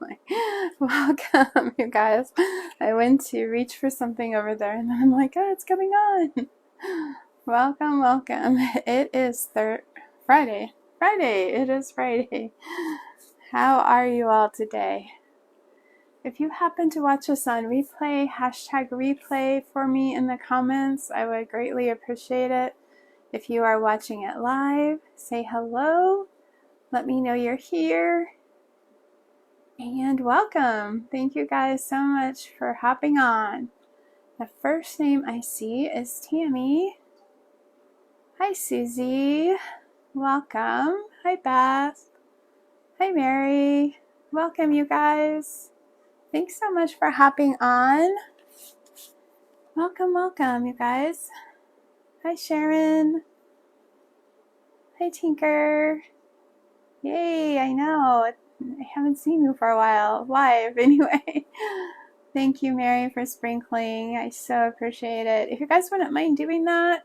Like, welcome, you guys. I went to reach for something over there, and then I'm like, oh, it's coming on. Welcome, welcome. It is Friday. Friday. It is Friday. How are you all today? If you happen to watch us on replay, hashtag replay for me in the comments. I would greatly appreciate it. If you are watching it live, say hello. Let me know you're here. And welcome. Thank you guys so much for hopping on. The first name I see is Tammy. Hi, Susie. Welcome. Hi, Beth. Hi, Mary. Welcome, you guys. Thanks so much for hopping on. Welcome, welcome, you guys. Hi, Sharon. Hi, Tinker. Yay, I know. I haven't seen you for a while. Live, anyway. Thank you, Mary, for sprinkling. I so appreciate it. If you guys wouldn't mind doing that,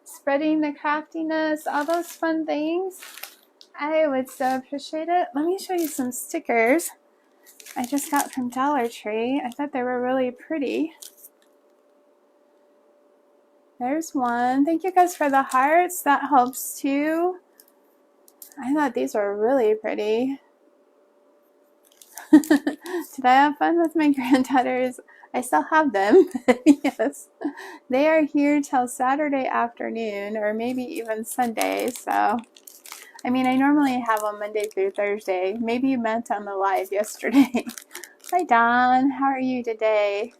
spreading the craftiness, all those fun things, I would so appreciate it. Let me show you some stickers I just got from Dollar Tree. I thought they were really pretty. There's one. Thank you guys for the hearts. That helps too. I thought these were really pretty. Did I have fun with my granddaughters? I still have them. Yes. They are here till Saturday afternoon or maybe even Sunday. So, I mean, I normally have them Monday through Thursday. Maybe you meant on the live yesterday. Hi, Dawn. How are you today?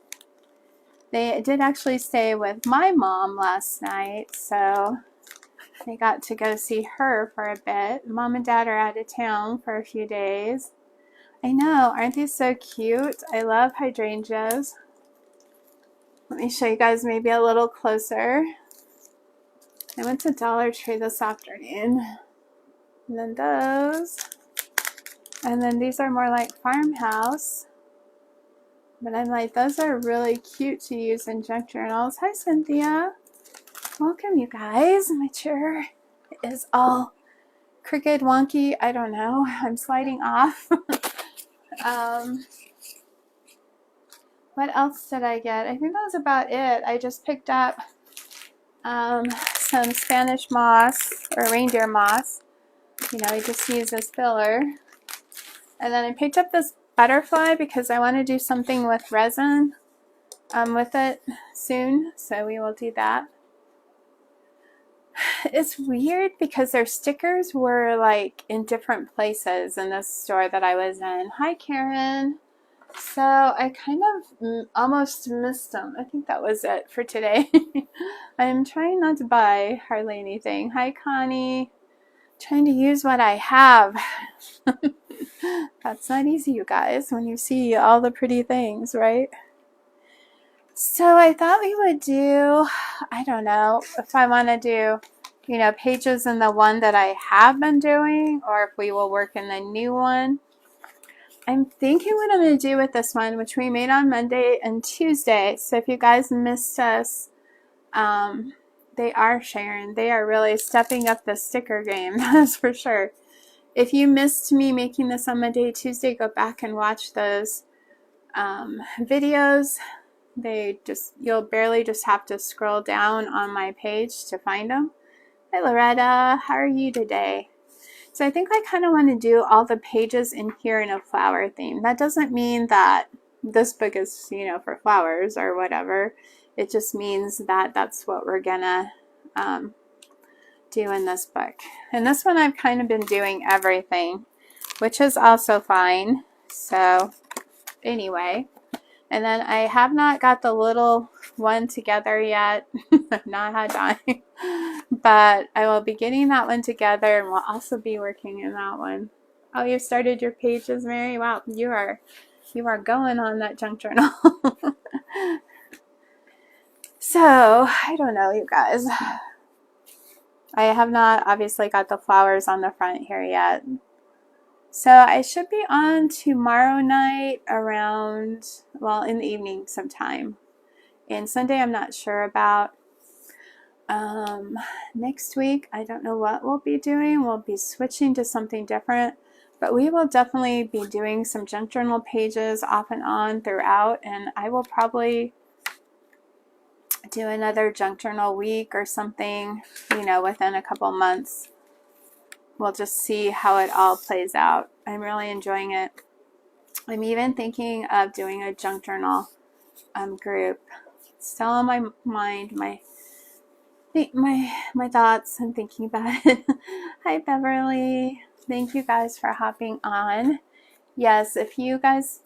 They did actually stay with my mom last night, so they got to go see her for a bit. Mom and Dad are out of town for a few days. I know, aren't these so cute? I love hydrangeas. Let me show you guys maybe a little closer. I went to Dollar Tree this afternoon. And then those. And then these are more like farmhouse. But I'm like, those are really cute to use in junk journals. Hi, Cynthia. Welcome, you guys. My chair is all crooked, wonky. I don't know. I'm sliding off. What else did I get? I think that was about it. I just picked up some Spanish moss or reindeer moss. You know, you just use as filler. And then I picked up this butterfly because I want to do something with resin with it soon. So we will do that. It's weird because their stickers were like in different places in this store that I was in. Hi, Karen. So I kind of almost missed them. I think that was it for today. I'm trying not to buy hardly anything. Hi, Connie. Trying to use what I have. That's not easy, you guys, when you see all the pretty things, right? So I thought we would do, I don't know, if I want to do, you know, pages in the one that I have been doing, or if we will work in the new one. I'm thinking what I'm going to do with this one, which we made on Monday and Tuesday. So if you guys missed us, they are sharing. They are really stepping up the sticker game, that's for sure. If you missed me making this on Monday, Tuesday, go back and watch those videos. You'll barely just have to scroll down on my page to find them. Hi, Loretta. How are you today? So I think I kind of want to do all the pages in here in a flower theme. That doesn't mean that this book is, you know, for flowers or whatever. It just means that that's what we're gonna do in this book. And this one I've kind of been doing everything, which is also fine. So anyway, and then I have not got the little one together yet. I've not had time. But I will be getting that one together, and we'll also be working in that one. Oh, you started your pages, Mary? Wow, you are going on that junk journal. So, I don't know, you guys. I have not obviously got the flowers on the front here yet. So I should be on tomorrow night around, well, in the evening sometime. And Sunday I'm not sure about. Next week, I don't know what we'll be doing. We'll be switching to something different. But we will definitely be doing some junk journal pages off and on throughout, and I will probably do another junk journal week or something, you know, within a couple months. We'll just see how it all plays out. I'm really enjoying it. I'm even thinking of doing a junk journal group. It's still on my mind, my thoughts. I'm thinking about it. Hi, Beverly. Thank you guys for hopping on. Yes, if you guys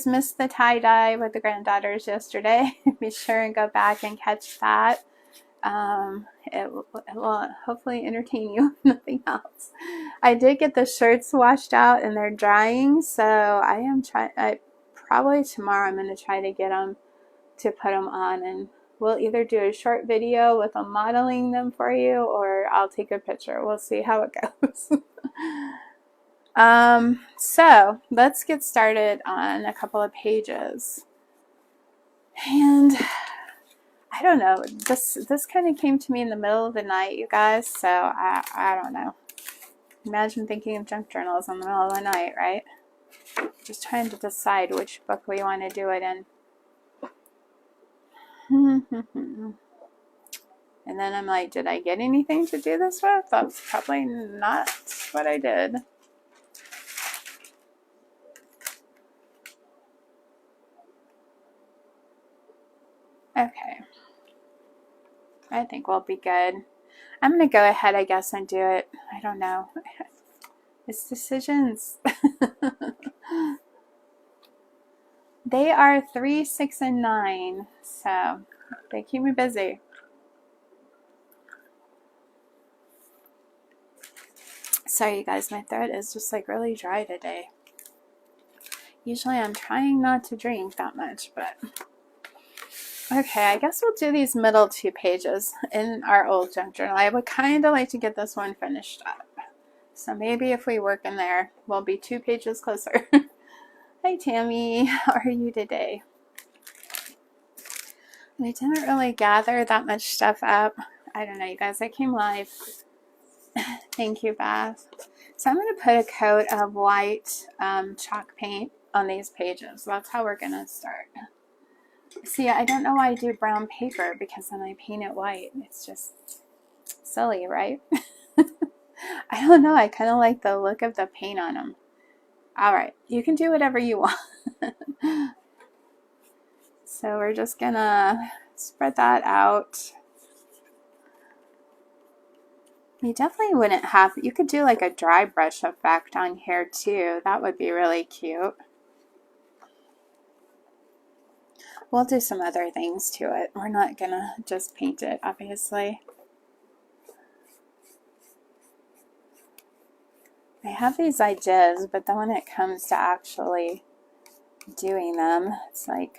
missed the tie-dye with the granddaughters yesterday, be sure and go back and catch that. It will hopefully entertain you, if nothing else. I did get the shirts washed out and they're drying, so I am probably tomorrow I'm going to try to get them to put them on, and we'll either do a short video with them modeling them for you, or I'll take a picture. We'll see how it goes. So let's get started on a couple of pages. And I don't know, this kind of came to me in the middle of the night, you guys, so I don't know. Imagine thinking of junk journals in the middle of the night, right? Just trying to decide which book we want to do it in. And then I'm like, did I get anything to do this with? That's probably not what I did. Okay. I think we'll be good. I'm going to go ahead, I guess, and do it. I don't know. It's decisions. They are 3, 6, and 9. So they keep me busy. Sorry, you guys. My throat is just like really dry today. Usually I'm trying not to drink that much, but... Okay, I guess we'll do these middle 2 pages in our old junk journal. I would kind of like to get this one finished up. So maybe if we work in there, we'll be 2 pages closer. Hi, Tammy. How are you today? I didn't really gather that much stuff up. I don't know, you guys. I came live. Thank you, Beth. So I'm going to put a coat of white chalk paint on these pages. That's how we're going to start. See, I don't know why I do brown paper, because then I paint it white. It's just silly, right? I don't know. I kind of like the look of the paint on them. All right. You can do whatever you want. So we're just going to spread that out. You definitely wouldn't have... You could do like a dry brush effect on here too. That would be really cute. We'll do some other things to it. We're not going to just paint it, obviously. I have these ideas, but then when it comes to actually doing them, it's like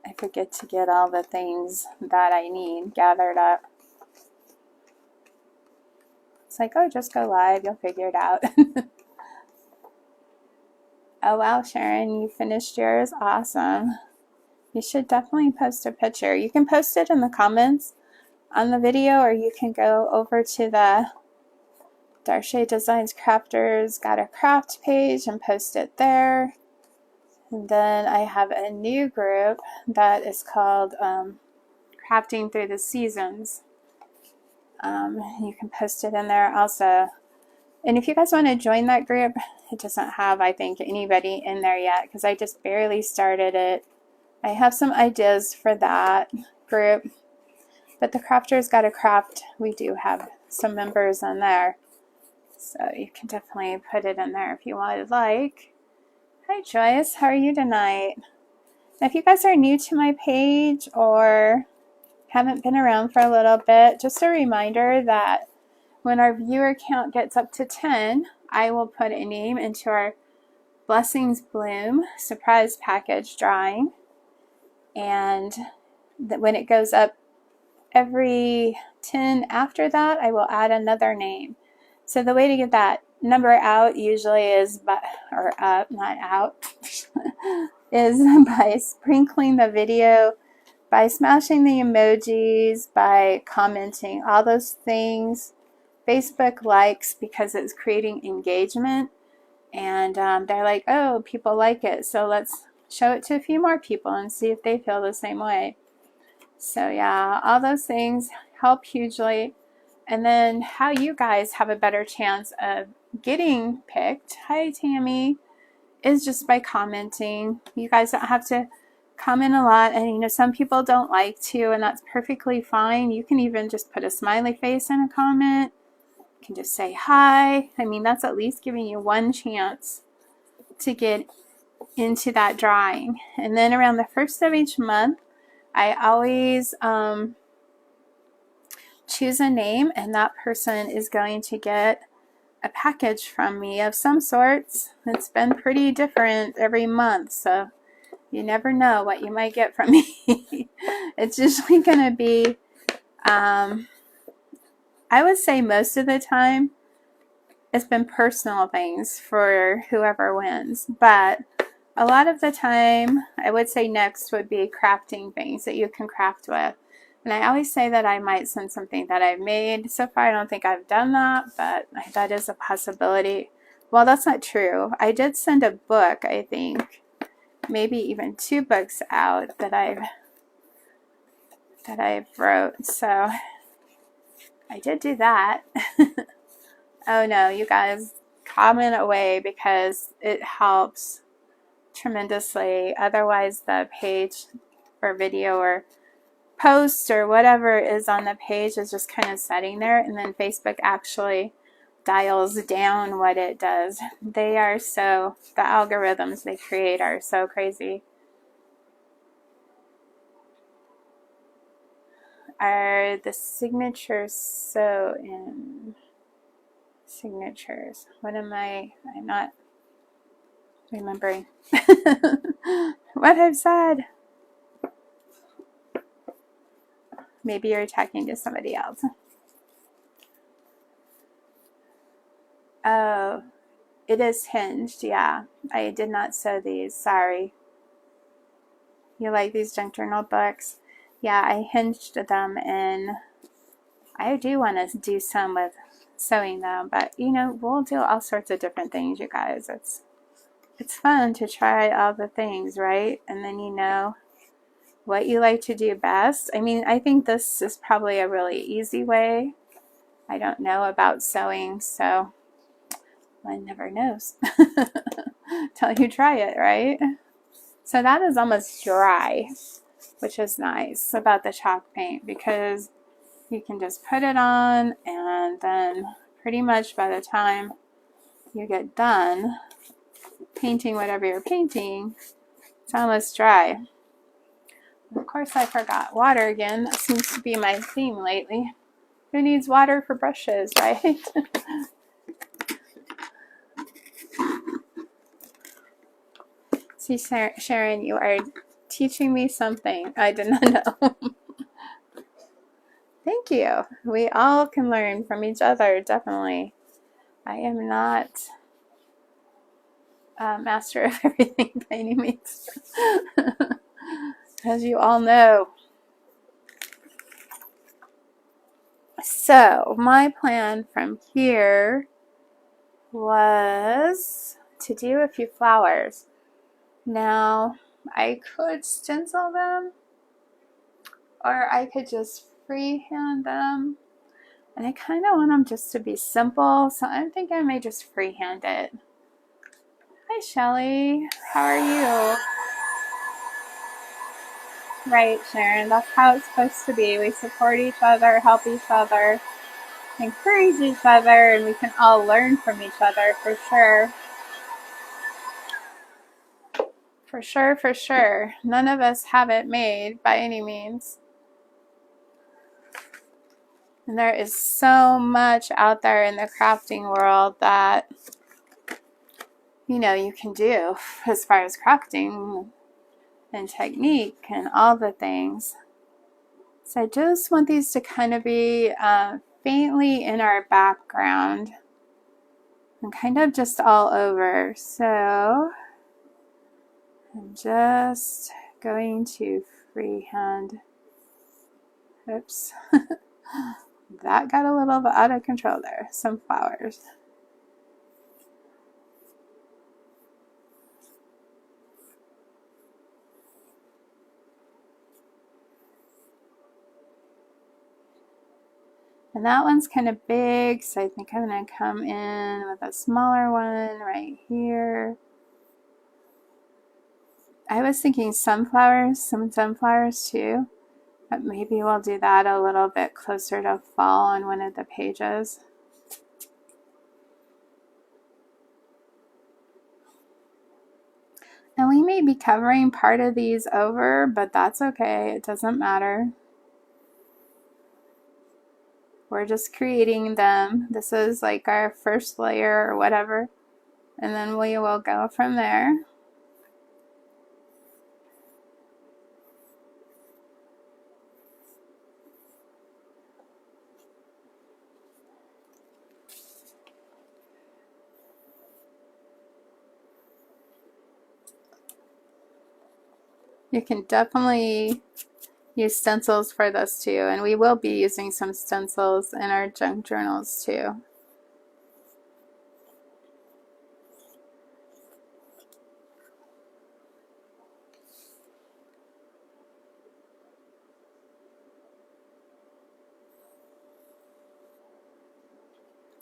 I forget to get all the things that I need gathered up. It's like, oh, just go live. You'll figure it out. Oh, wow, Sharon, you finished yours? Awesome. You should definitely post a picture. You can post it in the comments on the video, or you can go over to the Darche Designs Crafters Got a Craft page and post it there. And then I have a new group that is called Crafting Through the Seasons. You can post it in there also. And if you guys want to join that group, it doesn't have, I think, anybody in there yet, because I just barely started it. I have some ideas for that group, but the Crafters Gotta Craft, we do have some members in there, so you can definitely put it in there if you would like. Hi Joyce, how are you tonight? Now, if you guys are new to my page or haven't been around for a little bit, just a reminder that when our viewer count gets up to 10, I will put a name into our Blessings Bloom surprise package drawing. And when it goes up every 10 after that, I will add another name. So the way to get that number out usually is is by sprinkling the video, by smashing the emojis, by commenting, all those things Facebook likes because it's creating engagement, and they're like, oh, people like it, so let's show it to a few more people and see if they feel the same way. So yeah, all those things help hugely. And then how you guys have a better chance of getting picked, hi Tammy, is just by commenting. You guys don't have to comment a lot, and you know, some people don't like to, and that's perfectly fine. You can even just put a smiley face in a comment. You can just say hi. I mean, that's at least giving you one chance to get into that drawing. And then around the first of each month, I always choose a name, and that person is going to get a package from me of some sorts. It's been pretty different every month, so you never know what you might get from me. It's usually going to be, I would say most of the time, it's been personal things for whoever wins. But a lot of the time, I would say next would be crafting things that you can craft with. And I always say that I might send something that I've made. So far, I don't think I've done that, but that is a possibility. Well, that's not true. I did send a book, I think, maybe even 2 books out that I've wrote. So I did do that. Oh no, you guys, comment away because it helps tremendously. Otherwise, the page or video or post or whatever is on the page is just kind of sitting there, and then Facebook actually dials down what it does. They are so, the algorithms they create are so crazy. Are the signatures so in signatures? What am I'm not remembering what I've said. Maybe you're talking to somebody else. Oh, it is hinged. Yeah, I did not sew these. Sorry. You like these junk journal books? Yeah, I hinged them, and I do want to do some with sewing them, but you know, we'll do all sorts of different things, you guys. It's fun to try all the things, right? And then you know what you like to do best. I mean, I think this is probably a really easy way. I don't know about sewing, so one never knows till you try it, right? So that is almost dry, which is nice about the chalk paint, because you can just put it on, and then pretty much by the time you get done painting whatever you're painting, it's almost dry. Of course, I forgot water again. That seems to be my theme lately. Who needs water for brushes, right? See, Sharon, you are teaching me something I did not know. Thank you. We all can learn from each other, definitely. I am not a master of everything by any means, as you all know. So my plan from here was to do a few flowers. Now, I could stencil them, or I could just freehand them. And I kind of want them just to be simple, so I think I may just freehand it. Hi, Shelly. How are you? Right, Sharon. That's how it's supposed to be. We support each other, help each other, encourage each other, and we can all learn from each other for sure. For sure, for sure. None of us have it made by any means. And there is so much out there in the crafting world that, you know, you can do as far as crafting and technique and all the things. So I just want these to kind of be faintly in our background and kind of just all over. So I'm just going to freehand, oops, that got a little bit out of control there. Some flowers. And that one's kind of big, so I think I'm going to come in with a smaller one right here. I was thinking sunflowers, some sunflowers too, but maybe we'll do that a little bit closer to fall on one of the pages. And we may be covering part of these over, but that's okay. It doesn't matter. We're just creating them. This is like our first layer or whatever. And then we will go from there. You can definitely use stencils for this too, and we will be using some stencils in our junk journals too.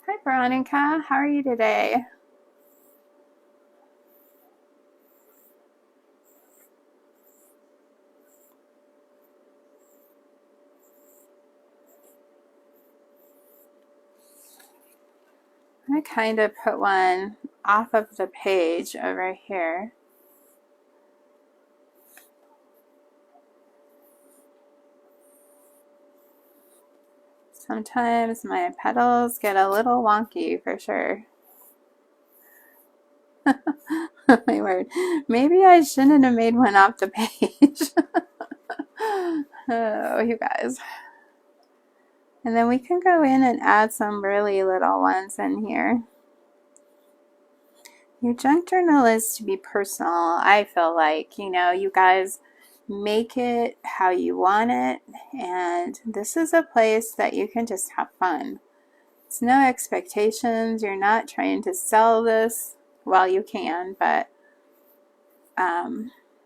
Hi Veronica, how are you today? I kind of put one off of the page over here. Sometimes my petals get a little wonky for sure. My word. Maybe I shouldn't have made one off the page. Oh, you guys. And then we can go in and add some really little ones in here. Your junk journal is to be personal. I feel like, you know, you guys make it how you want it. And this is a place that you can just have fun. It's no expectations. You're not trying to sell this. Well, you can, but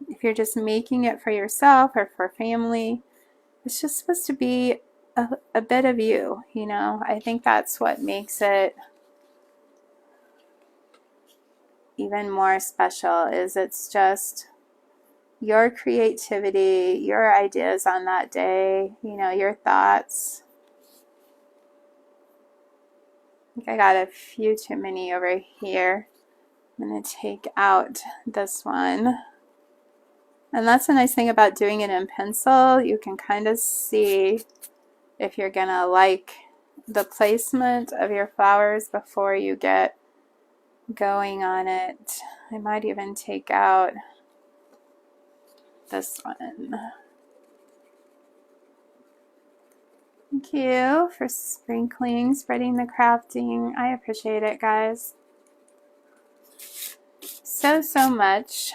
if you're just making it for yourself or for family, it's just supposed to be a bit of you, you know. I think that's what makes it even more special, is it's just your creativity, your ideas on that day, you know, your thoughts. I think I got a few too many over here. I'm going to take out this one. And that's the nice thing about doing it in pencil. You can kind of see if you're going to like the placement of your flowers before you get going on it. I might even take out this one. Thank you for sprinkling, spreading the crafting. I appreciate it, guys. So much.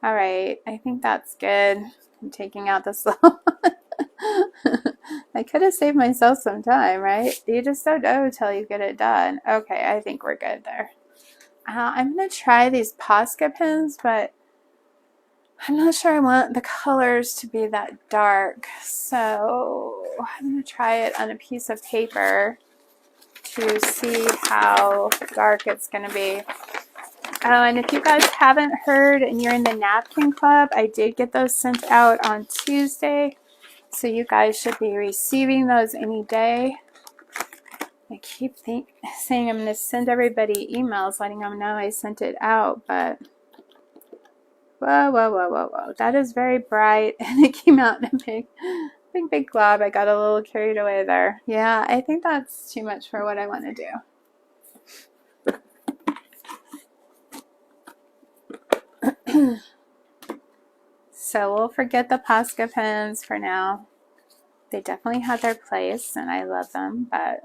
All right, I think that's good. I'm taking out this little I could have saved myself some time, right? You just don't know till you get it done. Okay, I think we're good there. I'm going to try these Posca pens, but I'm not sure I want the colors to be that dark. So I'm going to try it on a piece of paper to see how dark it's going to be. Oh, and if you guys haven't heard and you're in the Napkin Club, I did get those sent out on Tuesday. So you guys should be receiving those any day. I keep saying I'm going to send everybody emails letting them know I sent it out, but whoa. That is very bright, and it came out in a big glob. I got a little carried away there. Yeah, I think that's too much for what I want to do. So we'll forget the Posca pens for now. They definitely have their place, and I love them, but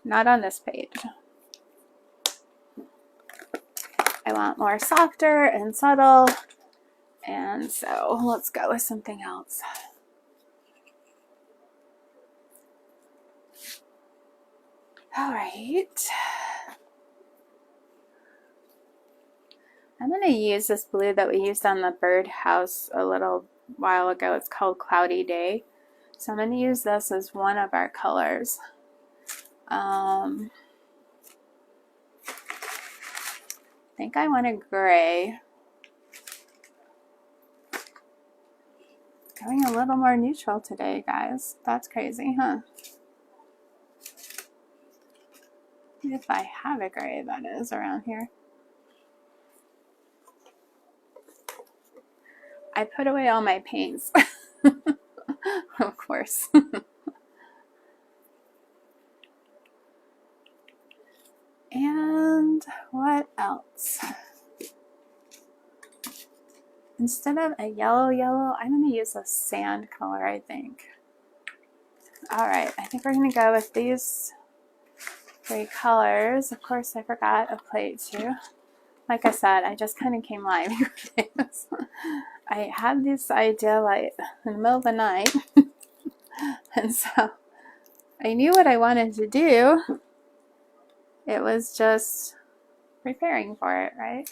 not on this page. I want more softer and subtle, and so let's go with something else. All right. I'm going to use this blue that we used on the birdhouse a little while ago. It's called Cloudy Day. So I'm going to use this as one of our colors. I think I want a gray. Going a little more neutral today, guys. That's crazy, huh? If I have a gray, that is, around here. I put away all my paints. Of course. And what else? Instead of a yellow, I'm going to use a sand color, I think. All right, I think we're going to go with these 3 colors. Of course, I forgot a plate too. Like I said, I just kind of came live. I had this idea like in the middle of the night. And so I knew what I wanted to do. It was just preparing for it, right?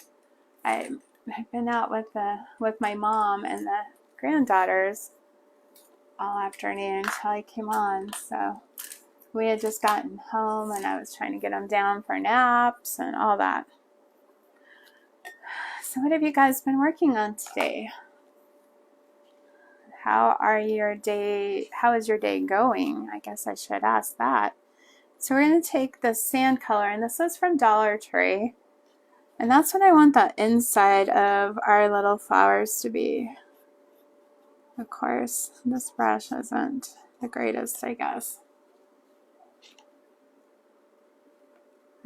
I've been out with my mom and the granddaughters all afternoon until I came on. So we had just gotten home and I was trying to get them down for naps and all that. So what have you guys been working on today? How is your day going? I guess I should ask that. So we're going to take the sand color, and this is from Dollar Tree. And that's what I want the inside of our little flowers to be. Of course, this brush isn't the greatest, I guess.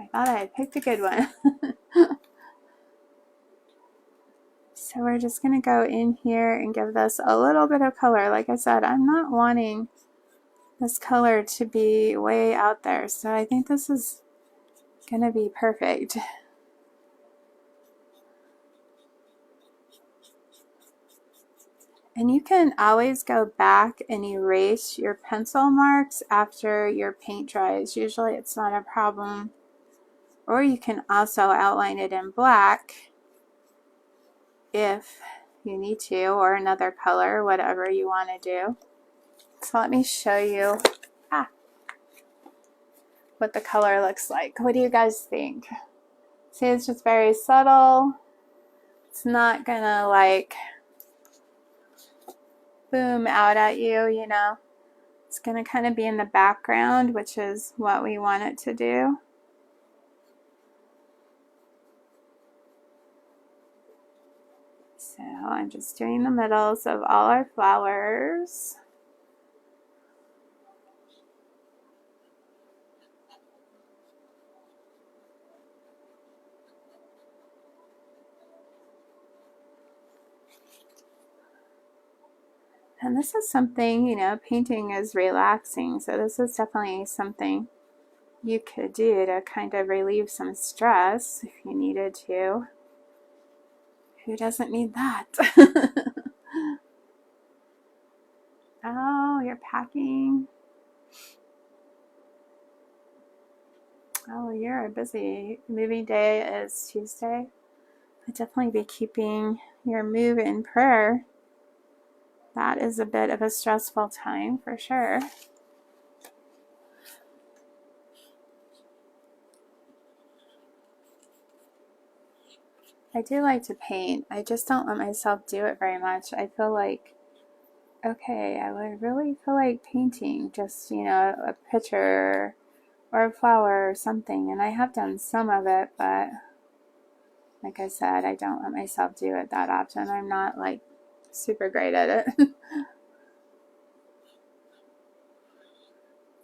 I thought I had picked a good one. So we're just going to go in here and give this a little bit of color. Like I said, I'm not wanting this color to be way out there. So I think this is going to be perfect. And you can always go back and erase your pencil marks after your paint dries. Usually it's not a problem. Or you can also outline it in black if you need to, or another color, whatever you want to do. So let me show you what the color looks like. What do you guys think? See, it's just very subtle. It's not gonna like boom out at you, you know. It's gonna kind of be in the background, which is what we want it to do. So I'm just doing the middles of all our flowers. And this is something, you know, painting is relaxing. So this is definitely something you could do to kind of relieve some stress if you needed to. Who doesn't need that? Oh, you're packing. Oh, you're a busy. Moving day is Tuesday. I'd definitely be keeping your move in prayer. That is a bit of a stressful time for sure. I do like to paint. I just don't let myself do it very much. I feel like, okay, I would really feel like painting just, you know, a picture or a flower or something. And I have done some of it, but like I said, I don't let myself do it that often. I'm not like super great at it.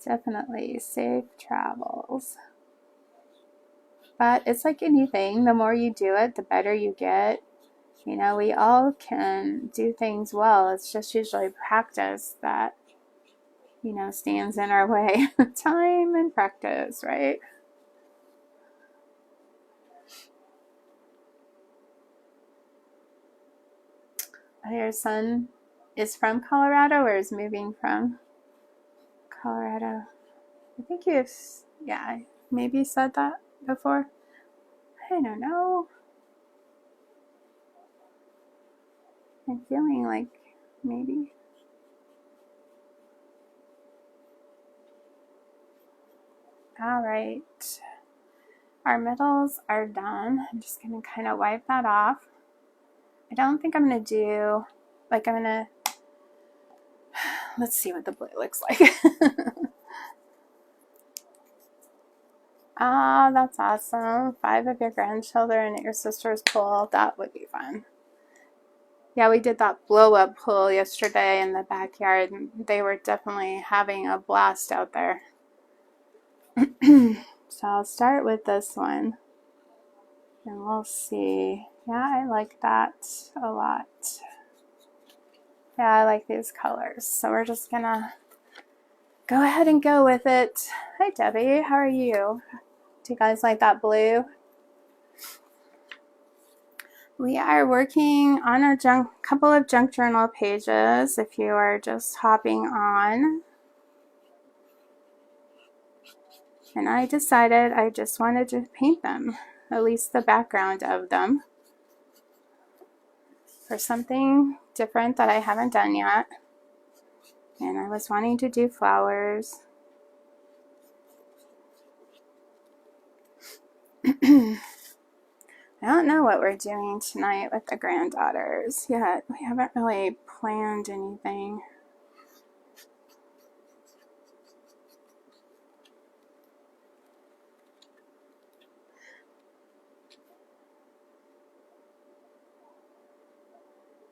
Definitely safe travels. But it's like anything, the more you do it, the better you get. You know, we all can do things well. It's just usually practice that, you know, stands in our way. Time and practice, right? Your son is from Colorado or is moving from Colorado? I think Yeah, I maybe said that before. I don't know. I'm feeling like maybe. All right. Our middles are done. I'm just going to kind of wipe that off. I don't think I'm going to do, like I'm going to, let's see what the blue looks like. Ah, that's awesome. 5 of your grandchildren at your sister's pool. That would be fun. Yeah, we did that blow-up pool yesterday in the backyard. They were definitely having a blast out there. So I'll start with this one. And we'll see. Yeah, I like that a lot. Yeah, I like these colors. So we're just gonna go ahead and go with it. Hi, Debbie. How are you? Do you guys like that blue? We are working on a couple of junk journal pages if you are just hopping on. And I decided I just wanted to paint them, at least the background of them, for something different that I haven't done yet. And I was wanting to do flowers. I don't know what we're doing tonight with the granddaughters yet. We haven't really planned anything.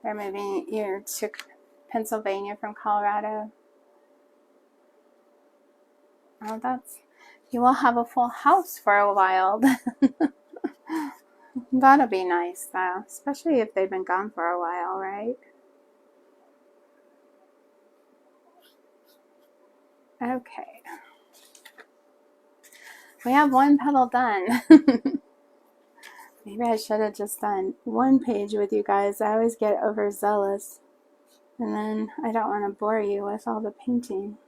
They're moving you to Pennsylvania from Colorado. Oh, you will have a full house for a while. That'll be nice though, especially if they've been gone for a while, right? Okay. We have one petal done. Maybe I should have just done one page with you guys. I always get overzealous. And then I don't want to bore you with all the painting.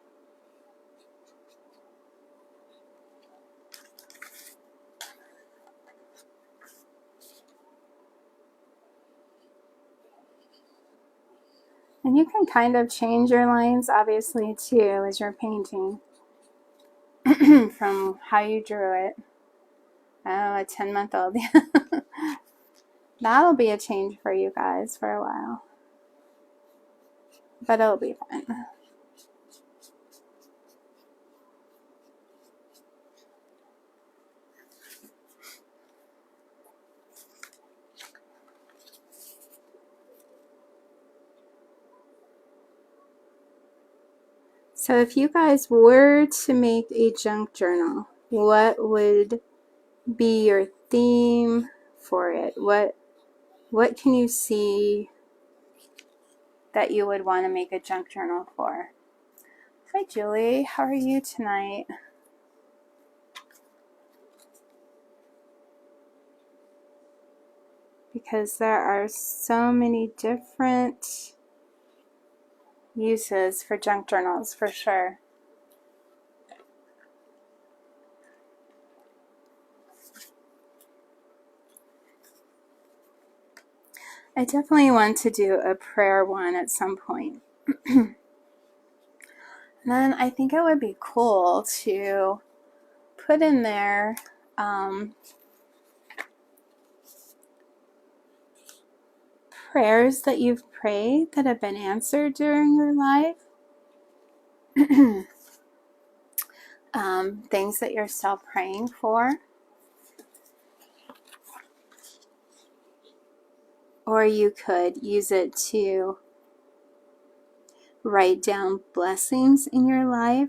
And you can kind of change your lines, obviously, too, as you're painting from how you drew it. Oh, a 10-month-old. That'll be a change for you guys for a while. But it'll be fun. So if you guys were to make a junk journal, what would be your theme for it? What can you see that you would want to make a junk journal for? Hi, Julie. How are you tonight? Because there are so many different uses for junk journals, for sure. I definitely want to do a prayer one at some point. And then I think it would be cool to put in there prayers that you've prayed that have been answered during your life. Things that you're still praying for. Or you could use it to write down blessings in your life.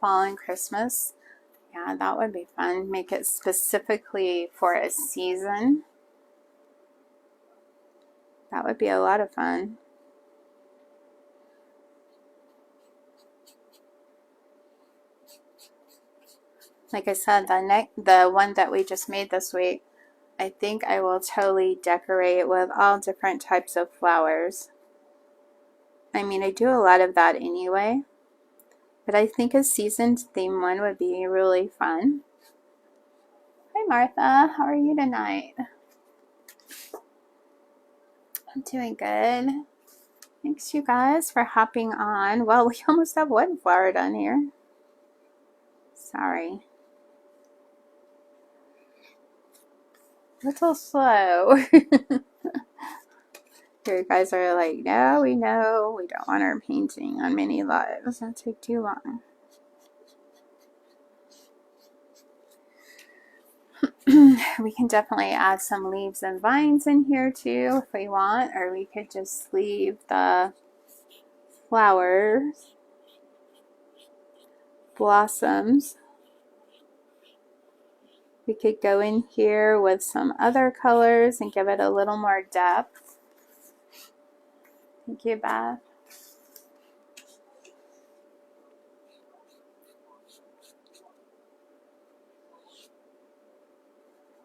Fall and Christmas. Yeah, that would be fun. Make it specifically for a season. That would be a lot of fun. Like I said, the one that we just made this week, I think I will totally decorate with all different types of flowers. I mean, I do a lot of that anyway, but I think a seasoned theme one would be really fun. Hi Martha, how are you tonight? I'm doing good. Thanks you guys for hopping on. Well, we almost have one flower done here. Sorry. A little slow. You guys are like, no, we know. We don't want our painting on many lives. That'll take too long. We can definitely add some leaves and vines in here too if we want, or we could just leave the flowers, blossoms. We could go in here with some other colors and give it a little more depth. Thank you, Beth.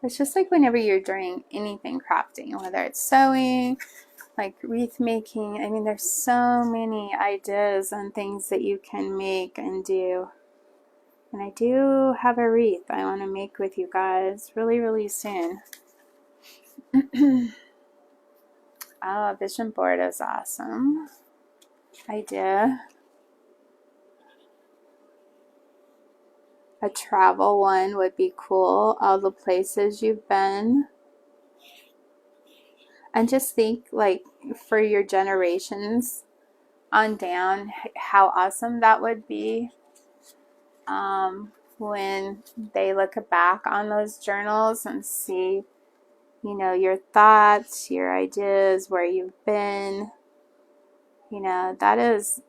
It's just like whenever you're doing anything crafting, whether it's sewing, like wreath making, I mean, there's so many ideas and things that you can make and do. And I do have a wreath I want to make with you guys really, really soon. Oh, vision board is awesome. Idea. A travel one would be cool. All the places you've been. And just think, like, for your generations on down, how awesome that would be. When they look back on those journals and see, you know, your thoughts, your ideas, where you've been, you know, that is,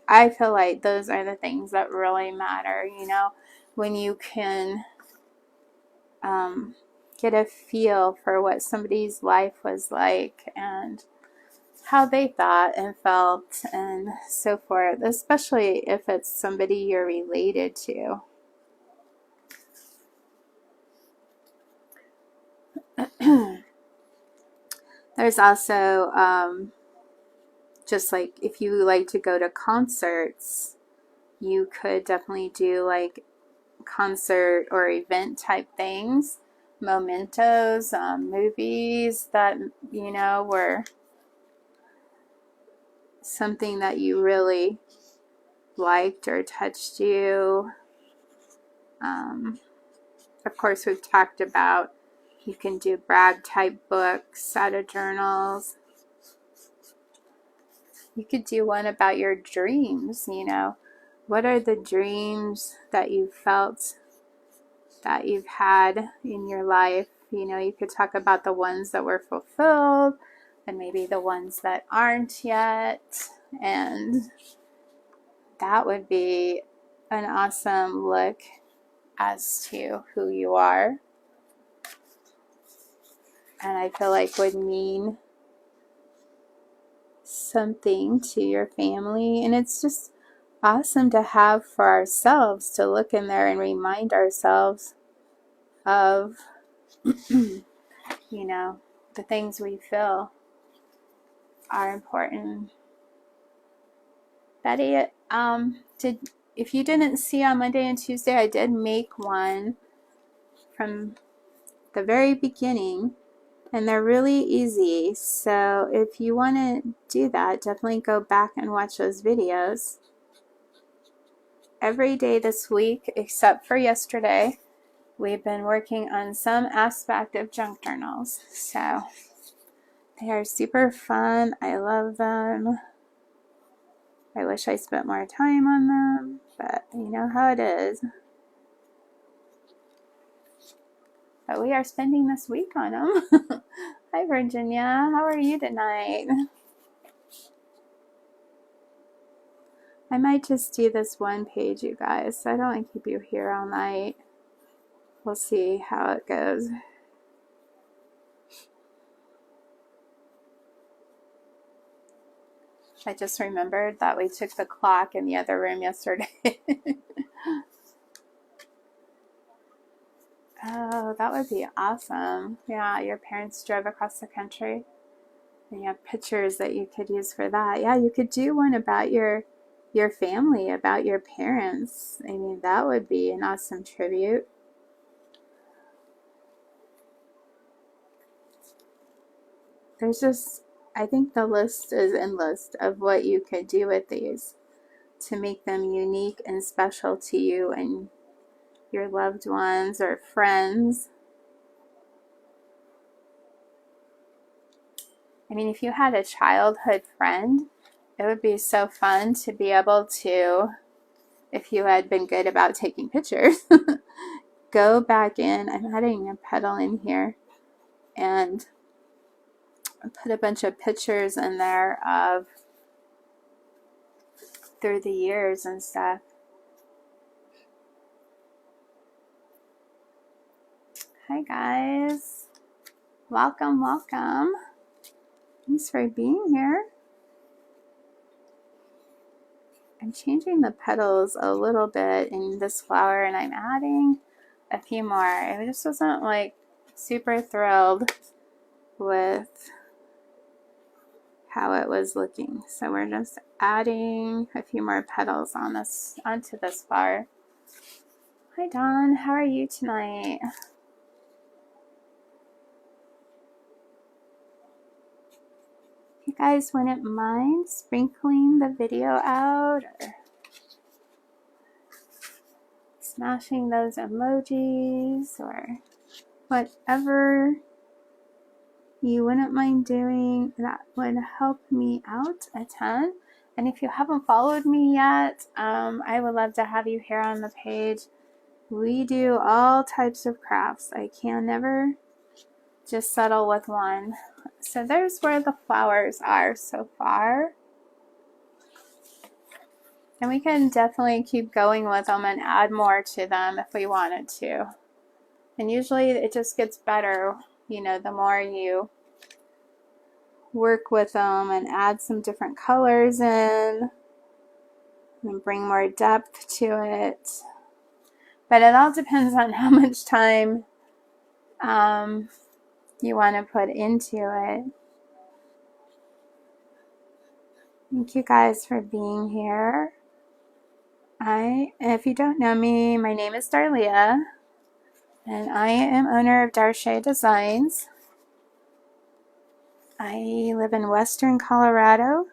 I feel like those are the things that really matter, you know, when you can get a feel for what somebody's life was like and how they thought and felt and so forth, especially if it's somebody you're related to. There's also just like if you like to go to concerts, you could definitely do like concert or event type things, mementos, movies that, you know, were something that you really liked or touched you. Of course, we've talked about you can do brag type books out of journals. You could do one about your dreams, you know. What are the dreams that you felt that you've had in your life? You know, you could talk about the ones that were fulfilled and maybe the ones that aren't yet. And that would be an awesome look as to who you are. And I feel like would mean something to your family. And it's just awesome to have for ourselves to look in there and remind ourselves of, you know, the things we feel are important. Betty, if you didn't see on Monday and Tuesday, I did make one from the very beginning, and they're really easy. So if you want to do that, definitely go back and watch those videos. Every day this week, except for yesterday, we've been working on some aspect of junk journals. So they are super fun. I love them. I wish I spent more time on them, but you know how it is. But we are spending this week on them. Hi, Virginia. How are you tonight? I might just do this one page, you guys. I don't want to keep you here all night. We'll see how it goes. I just remembered that we took the clock in the other room yesterday. Oh, Oh, that would be awesome. Yeah, your parents drove across the country. And you have pictures that you could use for that. Yeah, you could do one about your family, about your parents. I mean, that would be an awesome tribute. There's just, I think the list is endless of what you could do with these to make them unique and special to you and your loved ones or friends. I mean, if you had a childhood friend, it would be so fun to be able to, if you had been good about taking pictures, go back in. I'm adding a petal in here and put a bunch of pictures in there of through the years and stuff. Hi guys, welcome. Thanks for being here. I'm changing the petals a little bit in this flower and I'm adding a few more. I just wasn't like super thrilled with how it was looking. So we're just adding a few more petals onto this flower. Hi Dawn, how are you tonight? If you guys wouldn't mind sprinkling the video out or smashing those emojis or whatever you wouldn't mind doing, that would help me out a ton. And if you haven't followed me yet, I would love to have you here on the page. We do all types of crafts. I can never just settle with one. So there's where the flowers are so far. And we can definitely keep going with them and add more to them if we wanted to. And usually it just gets better, you know, the more you work with them and add some different colors in and bring more depth to it. But it all depends on how much time you want to put into it. Thank you guys for being here. If you don't know me, my name is Darlia, and I am owner of Darshay Designs. I live in western Colorado,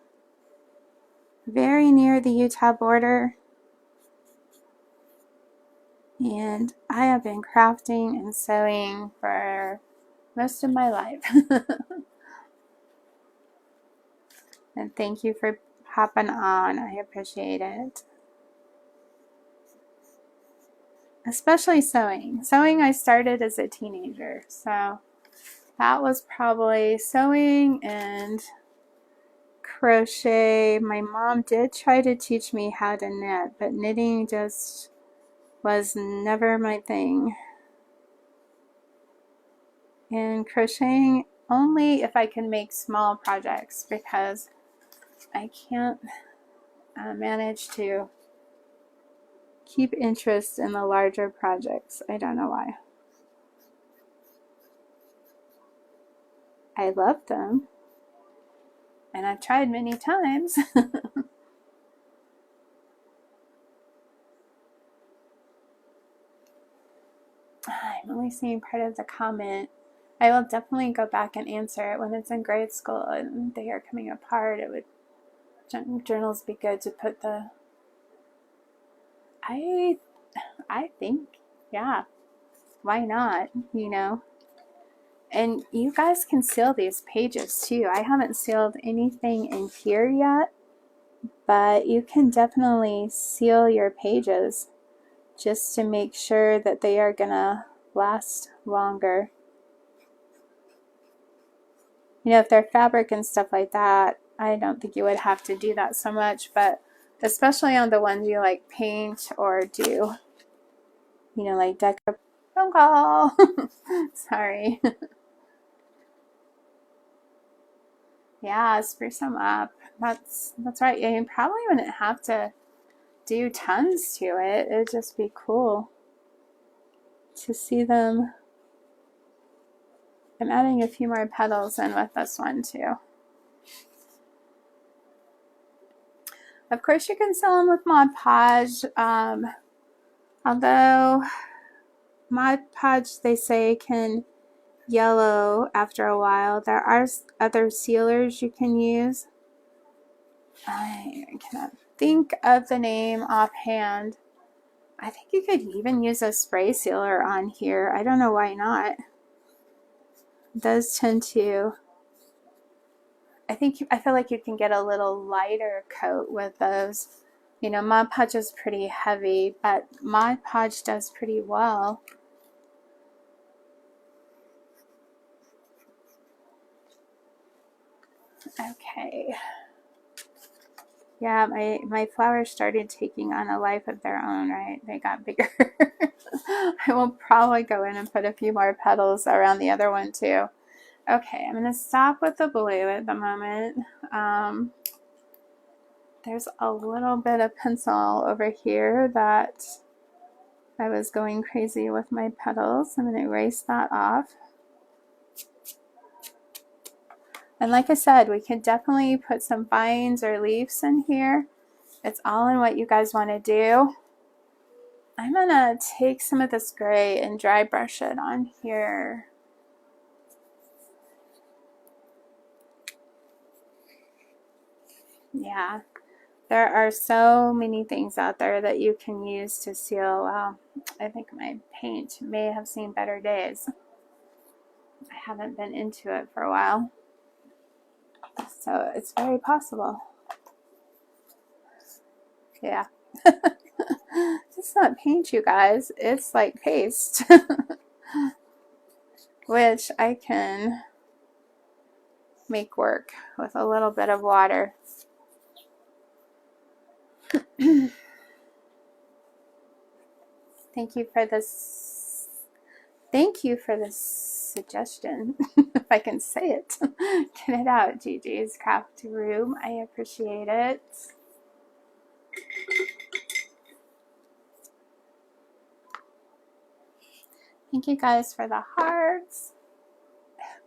very near the Utah border, and I have been crafting and sewing for most of my life. And thank you for hopping on. I appreciate it. Especially sewing. Sewing I started as a teenager, so that was probably sewing and crochet. My mom did try to teach me how to knit, but knitting just was never my thing. And crocheting only if I can make small projects, because I can't manage to keep interest in the larger projects. I don't know why. I love them, and I've tried many times. I'm only seeing part of the comment. I will definitely go back and answer it when it's in grade school and they are coming apart. It would journals be good to put the. I think, yeah, why not? You know. And you guys can seal these pages too. I haven't sealed anything in here yet, but you can definitely seal your pages just to make sure that they are gonna last longer. You know, if they're fabric and stuff like that, I don't think you would have to do that so much, but especially on the ones you like paint or do, you know, like decor. Phone call. Sorry. Yeah, spruce them up. That's right. You probably wouldn't have to do tons to it. It'd just be cool to see them I'm adding a few more petals in with this one too. Of course, you can sell them with Mod Podge, although Mod Podge, they say, can yellow after a while. There are other sealers you can use. I cannot think of the name offhand. I think you could even use a spray sealer on here. I don't know why not. It does tend to, I feel like you can get a little lighter coat with those. You know, Mod Podge is pretty heavy, but Mod Podge does pretty well. Okay. Yeah, my flowers started taking on a life of their own, right? They got bigger. I will probably go in and put a few more petals around the other one too. Okay, I'm going to stop with the blue at the moment. There's a little bit of pencil over here that I was going crazy with my petals. I'm going to erase that off. And like I said, we can definitely put some vines or leaves in here. It's all in what you guys want to do. I'm going to take some of this gray and dry brush it on here. Yeah, there are so many things out there that you can use to seal. Well, I think my paint may have seen better days. I haven't been into it for a while, so it's very possible. Yeah. It's not paint, you guys. It's like paste, which I can make work with a little bit of water. Thank you for this. Thank you for this suggestion. If I can say it, get it out, Gigi's Craft Room. I appreciate it. Thank you guys for the hearts.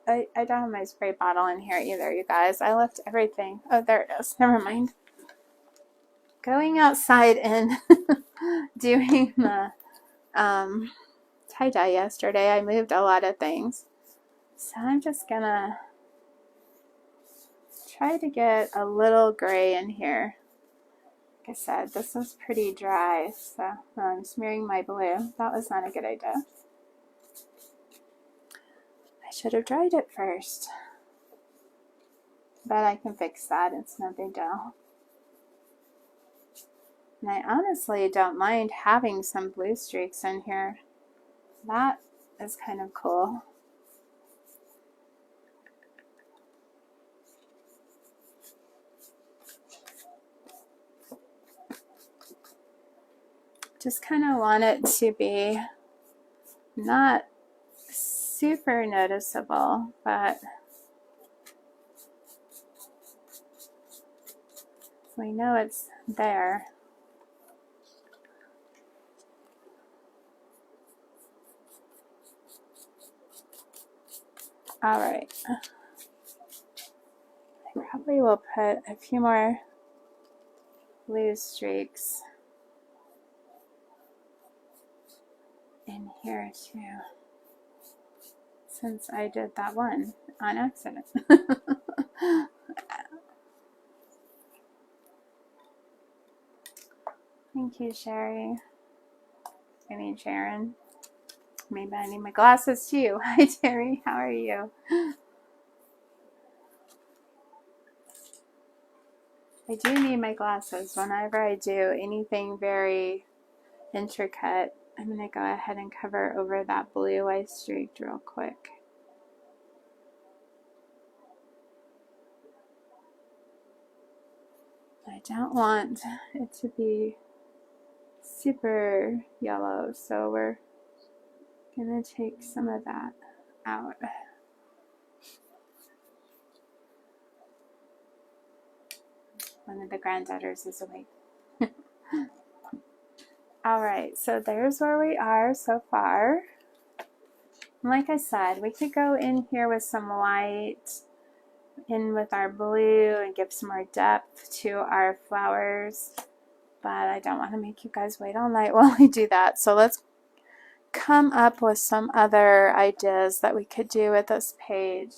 I don't have my spray bottle in here either, you guys. I left everything. Oh, there it is. Never mind. Going outside and doing the tie-dye yesterday, I moved a lot of things. So I'm just gonna try to get a little gray in here. Like I said, this is pretty dry, so I'm smearing my blue. That was not a good idea. I should have dried it first. But I can fix that. It's no big deal. And I honestly don't mind having some blue streaks in here. That is kind of cool. Just kind of want it to be not super noticeable, but we know it's there. All right. I probably will put a few more blue streaks in here too, since I did that one on accident. Thank you, Sherry. I mean, Sharon. Maybe I need my glasses too. Hi, Terry. How are you? I do need my glasses whenever I do anything very intricate. I'm going to go ahead and cover over that blue I streaked real quick. I don't want it to be super yellow, so we're going to take some of that out. One of the granddaughters is awake. All right, so there's where we are so far. Like I said, we could go in here with some white, in with our blue, and give some more depth to our flowers. But I don't want to make you guys wait all night while we do that. So let's come up with some other ideas that we could do with this page.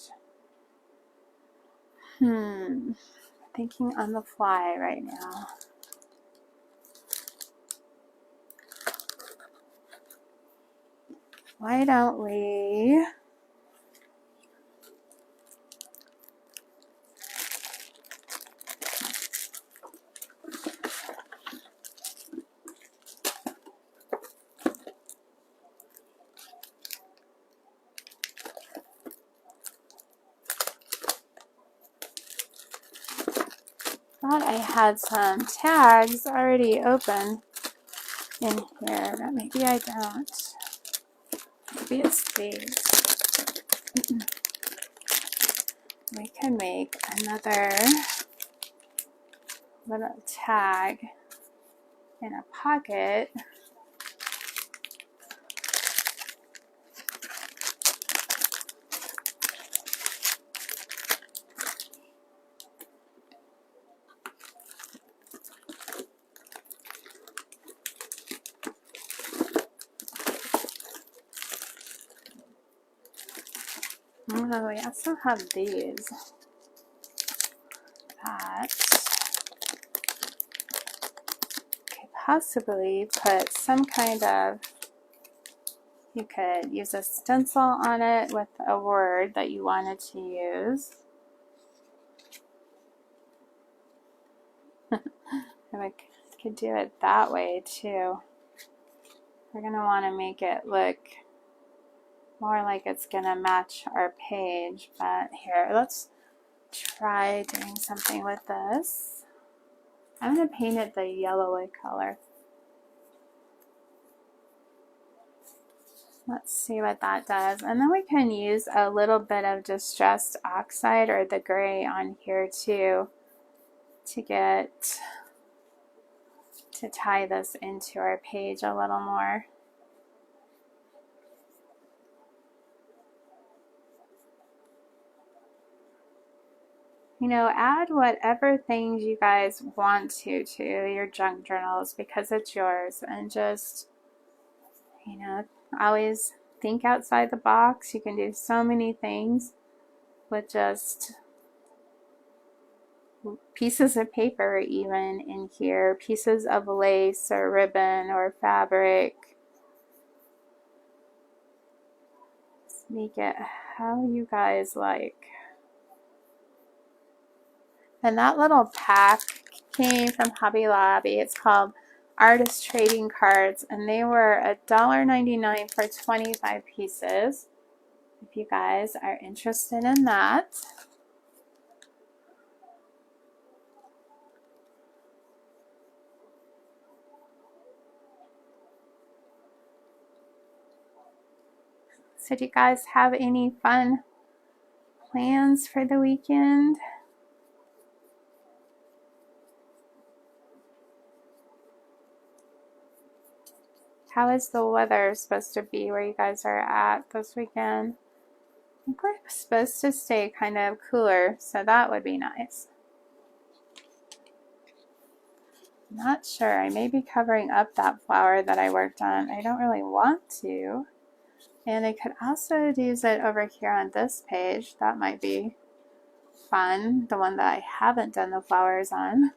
Thinking on the fly right now. Why don't we thought I had some tags already open in here, but maybe I don't. Maybe it's these. We can make another little tag in a pocket. Oh, we also have these that could possibly put some kind of, you could use a stencil on it with a word that you wanted to use. And we could do it that way too. We're going to want to make it look more like it's going to match our page. But here, let's try doing something with this. I'm going to paint it the yellowy color. Let's see what that does. And then we can use a little bit of Distressed Oxide or the gray on here too to get to tie this into our page a little more. You know, add whatever things you guys want to your junk journals because it's yours, and just, you know, always think outside the box. You can do so many things with just pieces of paper, even in here, pieces of lace or ribbon or fabric. Just make it how you guys like. And that little pack came from Hobby Lobby. It's called Artist Trading Cards, and they were $1.99 for 25 pieces. If you guys are interested in that. So do you guys have any fun plans for the weekend? How is the weather supposed to be where you guys are at this weekend? I think we're supposed to stay kind of cooler, so that would be nice. Not sure. I may be covering up that flower that I worked on. I don't really want to. And I could also use it over here on this page. That might be fun. The one that I haven't done the flowers on.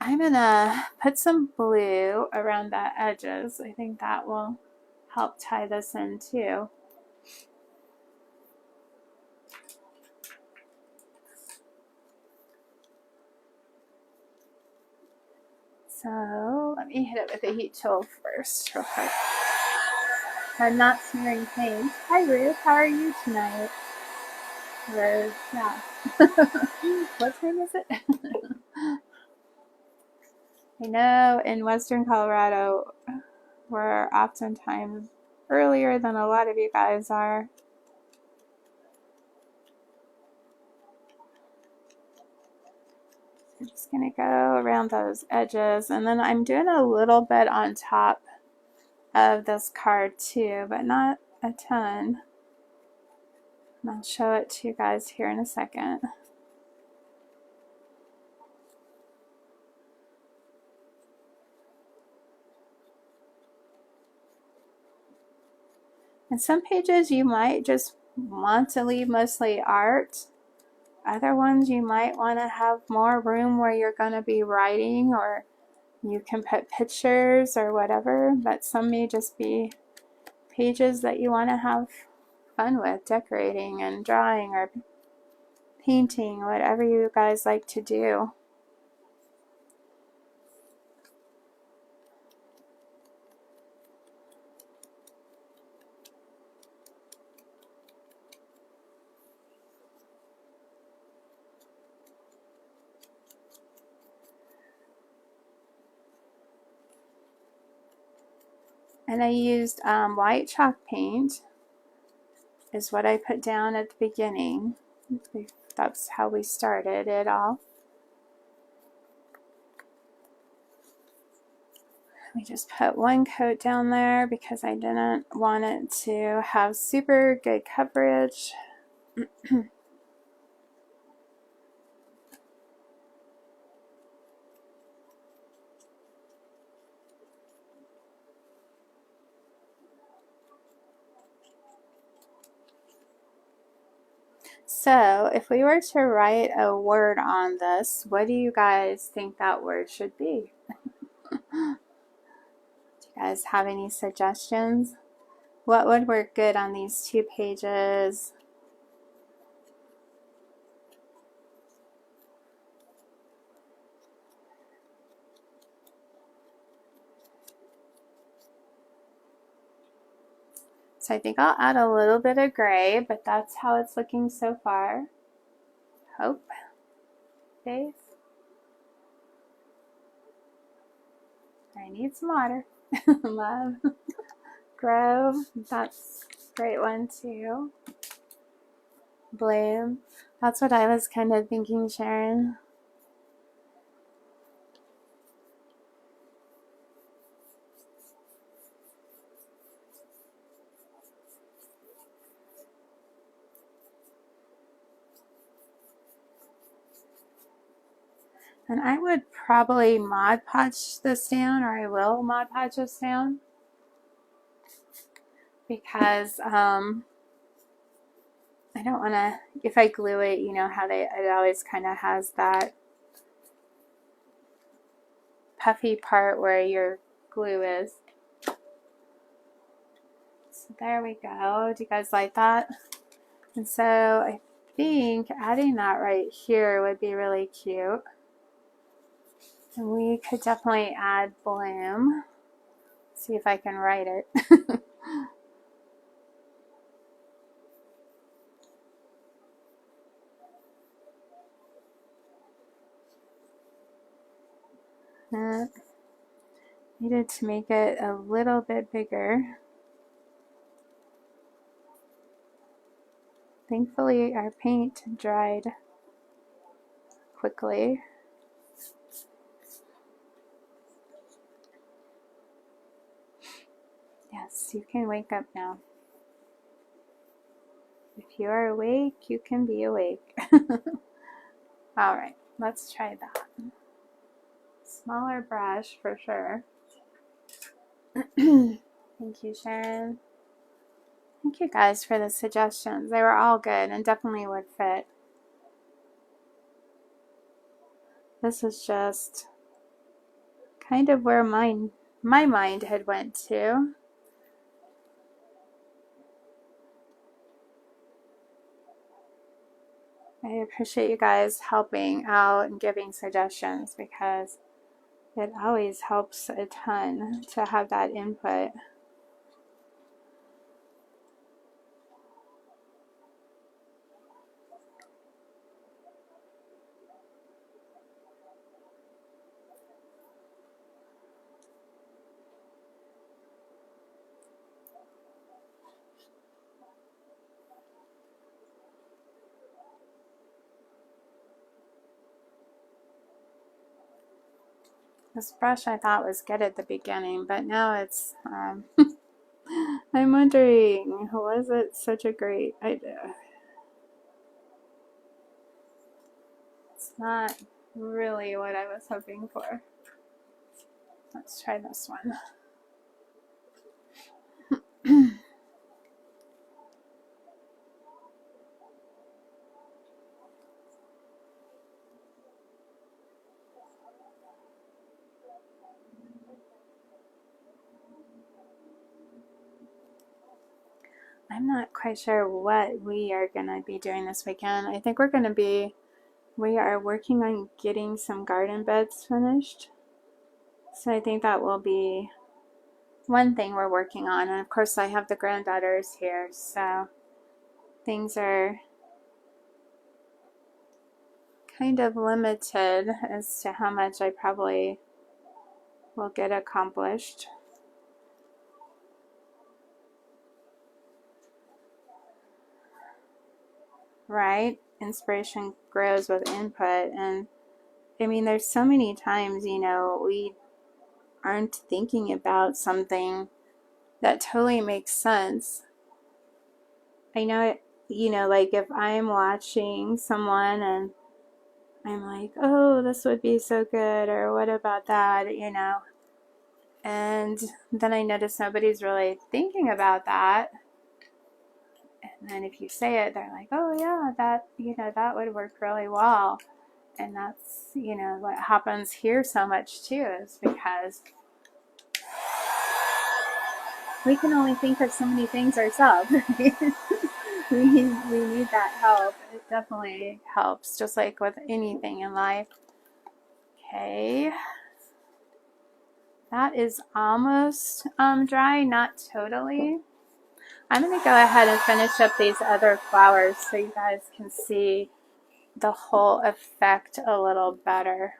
I'm going to put some blue around the edges. I think that will help tie this in too. So let me hit it with a heat tool first real quick. I'm not smearing paint. Hi Ruth, how are you tonight? Or, yeah. What time is it? I know in Western Colorado, we're oftentimes earlier than a lot of you guys are. I'm just going to go around those edges, and then I'm doing a little bit on top of this card too, but not a ton. And I'll show it to you guys here in a second. And some pages you might just want to leave mostly art. Other ones you might want to have more room where you're going to be writing, or you can put pictures or whatever. But some may just be pages that you want to have fun with, decorating and drawing or painting, whatever you guys like to do. And I used white chalk paint is what I put down at the beginning. That's how we started it all. We just put one coat down there because I didn't want it to have super good coverage. So if we were to write a word on this, what do you guys think that word should be? Do you guys have any suggestions? What would work good on these 2 pages? So I think I'll add a little bit of gray, but that's how it's looking so far. Hope, faith. I need some water. Love, grow. That's a great one too. Bloom. That's what I was kind of thinking, Sharon. And I would probably Mod Podge this down, or I will Mod Podge this down, because I don't want to, if I glue it, you know how it always kind of has that puffy part where your glue is. So there we go. Do you guys like that? And so I think adding that right here would be really cute. And we could definitely add bloom. See if I can write it. Needed to make it a little bit bigger. Thankfully, our paint dried quickly. Yes, you can wake up now. If you are awake, you can be awake. All right, let's try that. Smaller brush for sure. Thank you, Sharon. Thank you guys for the suggestions. They were all good and definitely would fit. This is just kind of where my mind had went to. I appreciate you guys helping out and giving suggestions, because it always helps a ton to have that input. This brush I thought was good at the beginning, but now it's I'm wondering, was it such a great idea? It's not really what I was hoping for. Let's try this one. I'm not quite sure what we are going to be doing this weekend. I think we are working on getting some garden beds finished. So I think that will be one thing we're working on. And of course I have the granddaughters here, so things are kind of limited as to how much I probably will get accomplished. Right? Inspiration grows with input. And I mean, there's so many times, we aren't thinking about something that totally makes sense. I know it, like if I'm watching someone and I'm like, oh, this would be so good, or what about that, and then I notice nobody's really thinking about that. And then if you say it, they're like, oh yeah, that would work really well. And that's, what happens here so much too, is because we can only think of so many things ourselves. we need that help. It definitely helps, just like with anything in life. Okay. That is almost dry, not totally. I'm going to go ahead and finish up these other flowers so you guys can see the whole effect a little better.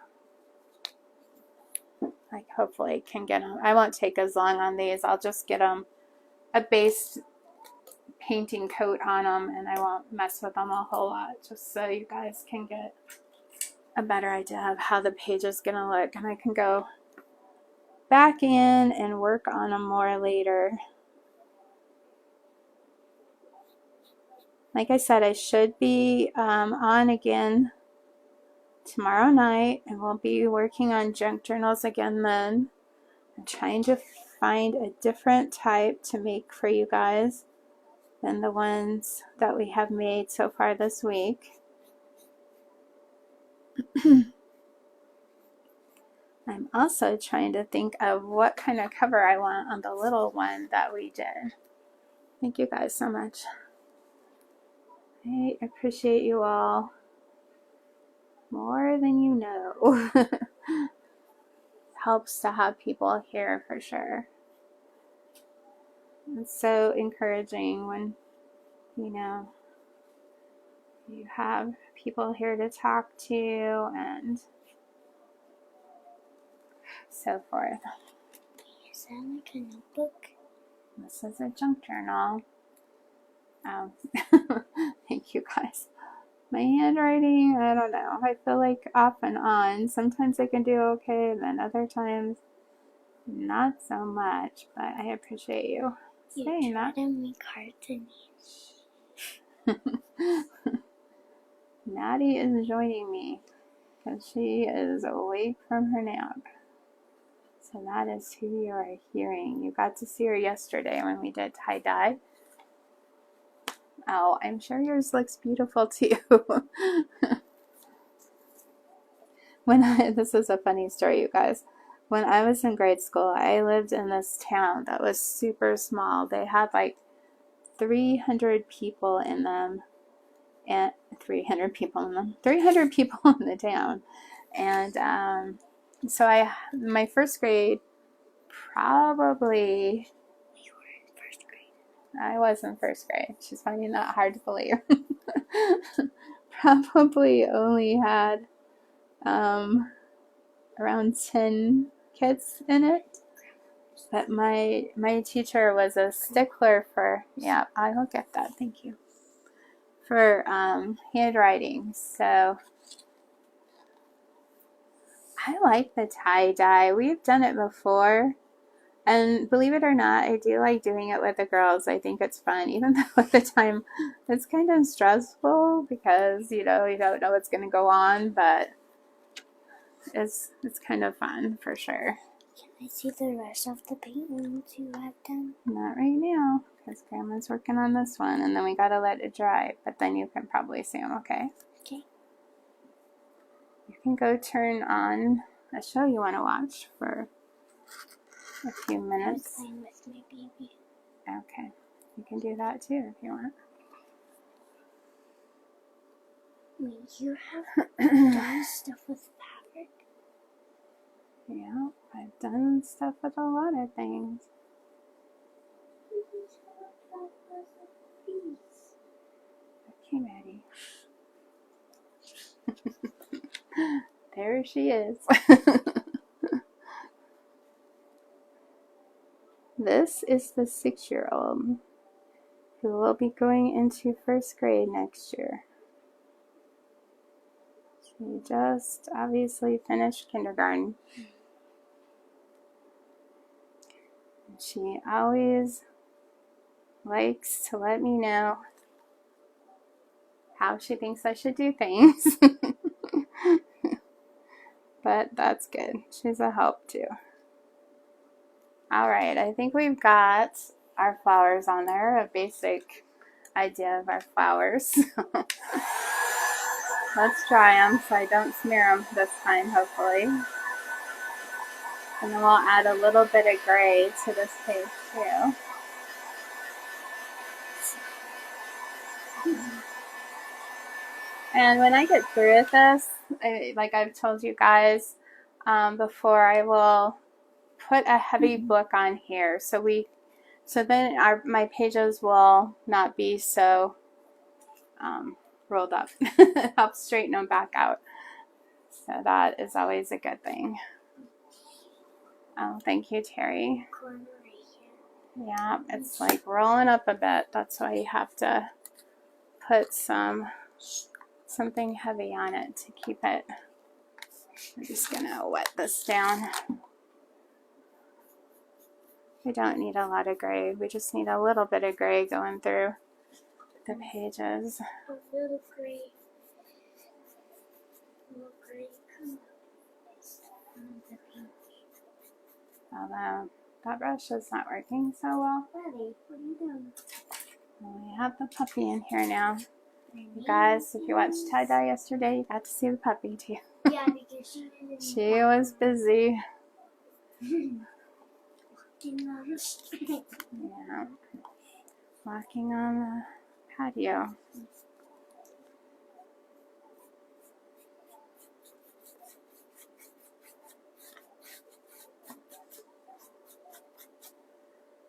Like hopefully can get them. I won't take as long on these. I'll just get them a base painting coat on them, and I won't mess with them a whole lot, just so you guys can get a better idea of how the page is going to look. And I can go back in and work on them more later. Like I said, I should be on again tomorrow night, and we'll be working on junk journals again then. I'm trying to find a different type to make for you guys than the ones that we have made so far this week. I'm also trying to think of what kind of cover I want on the little one that we did. Thank you guys so much. I appreciate you all more than you know. Helps to have people here for sure. It's so encouraging when, you have people here to talk to and so forth. Is that like a notebook? This is a junk journal. Oh, thank you guys. My handwriting, I don't know. I feel like off and on. Sometimes I can do okay, and then other times not so much. But I appreciate you saying that. You try to make hard to Maddie is joining me because she is awake from her nap. So that is who you are hearing. You got to see her yesterday when we did tie-dye. Oh, I'm sure yours looks beautiful too. This is a funny story, you guys. When I was in grade school, I lived in this town that was super small. They had like 300 people in them, and 300 people in the town. And so my first grade, probably. You were in first grade. I was in first grade. She's finding that hard to believe. Probably only had around 10 kids in it. But my teacher was a stickler for, yeah, I will get that, thank you, for handwriting. So I like the tie-dye. We've done it before. And believe it or not, I do like doing it with the girls. I think it's fun, even though at the time it's kind of stressful because, you know, you don't know what's going to go on, but it's kind of fun for sure. Can I see the rest of the paintings you have done? Not right now, because Grandma's working on this one, and then we gotta let it dry, but then you can probably see them, okay? Okay. You can go turn on a show you want to watch for a few minutes. I'm playing with my baby. Okay. You can do that too if you want. You have done stuff with fabric? Yeah, I've done stuff with a lot of things. Okay, Maddie. There she is. This is the 6-year-old who will be going into 1st grade next year. She just obviously finished kindergarten. She always likes to let me know how she thinks I should do things. But that's good. She's a help too. Alright, I think we've got our flowers on there, a basic idea of our flowers. Let's dry them so I don't smear them this time, hopefully. And then we'll add a little bit of gray to this page too. And when I get through with this, like I've told you guys before, I will put a heavy book on here, so then my pages will not be so rolled up. It helps straighten them back out. So that is always a good thing. Oh, thank you, Terry. Yeah, it's like rolling up a bit. That's why you have to put something heavy on it to keep it. I'm just gonna wet this down. We don't need a lot of gray. We just need a little bit of gray going through the pages. A little gray. A little gray. Although that brush is not working so well. Daddy, what are you doing? We have the puppy in here now. You guys, if you watched tie-dye yesterday, you got to see the puppy too. Yeah, because she was busy. Yeah. Walking on the patio.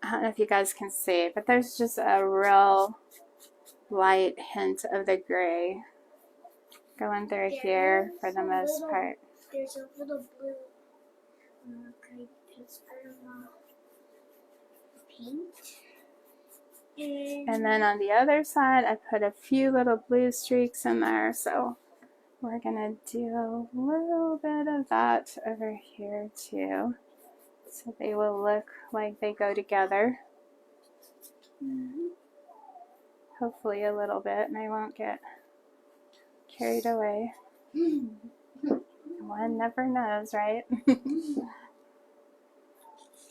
I don't know if you guys can see, but there's just a real light hint of the gray going through here for the most part. There's a little blue gray piece from paint. And then on the other side, I put a few little blue streaks in there, so we're going to do a little bit of that over here too. So they will look like they go together. Hopefully a little bit, and I won't get carried away. One never knows, right?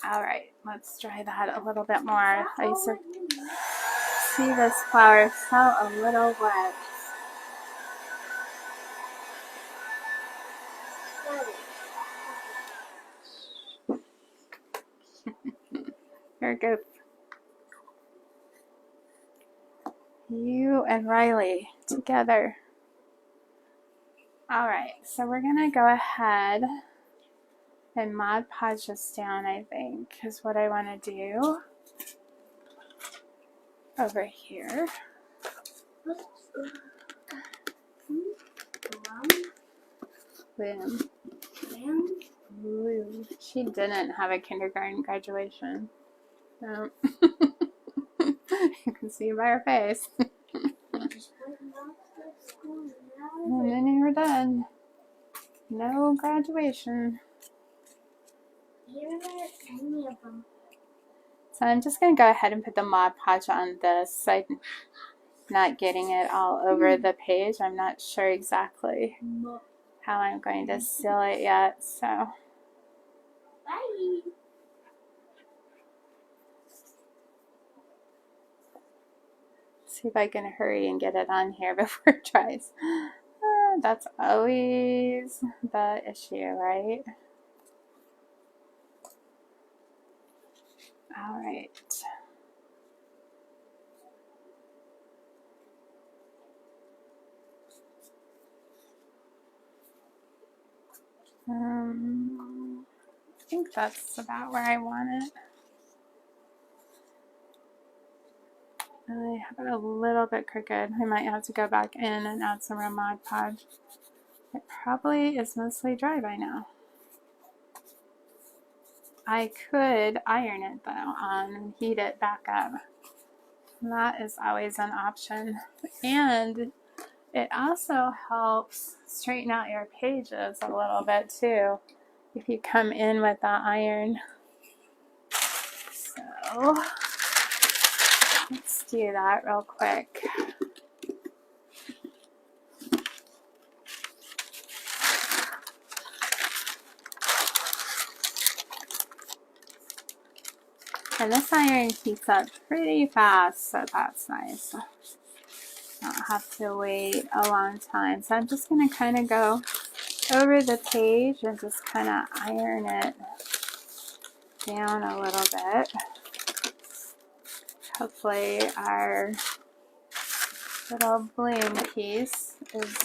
Alright, let's dry that a little bit more. I used to see this flower felt a little wet. Here it goes. You and Riley together. Alright, so we're going to go ahead and Mod Podge this down, I think, is what I want to do over here. Boom. Ooh, she didn't have a kindergarten graduation. No. You can see by her face. And then you were done. No graduation. Here are any of them. So I'm just going to go ahead and put the Mod Podge on this so I'm not getting it all over the page. I'm not sure exactly how I'm going to seal it yet. So Bye. see if I can hurry and get it on here before it dries. That's always the issue, right? All right. I think that's about where I want it. I have it a little bit crooked. I might have to go back in and add some more Mod Podge. It probably is mostly dry by now. I could iron it though on and heat it back up. That is always an option. And it also helps straighten out your pages a little bit too if you come in with that iron. So let's do that real quick. And this iron heats up pretty fast, so that's nice. I don't have to wait a long time. So I'm just going to kind of go over the page and just kind of iron it down a little bit. Hopefully our little bloom piece is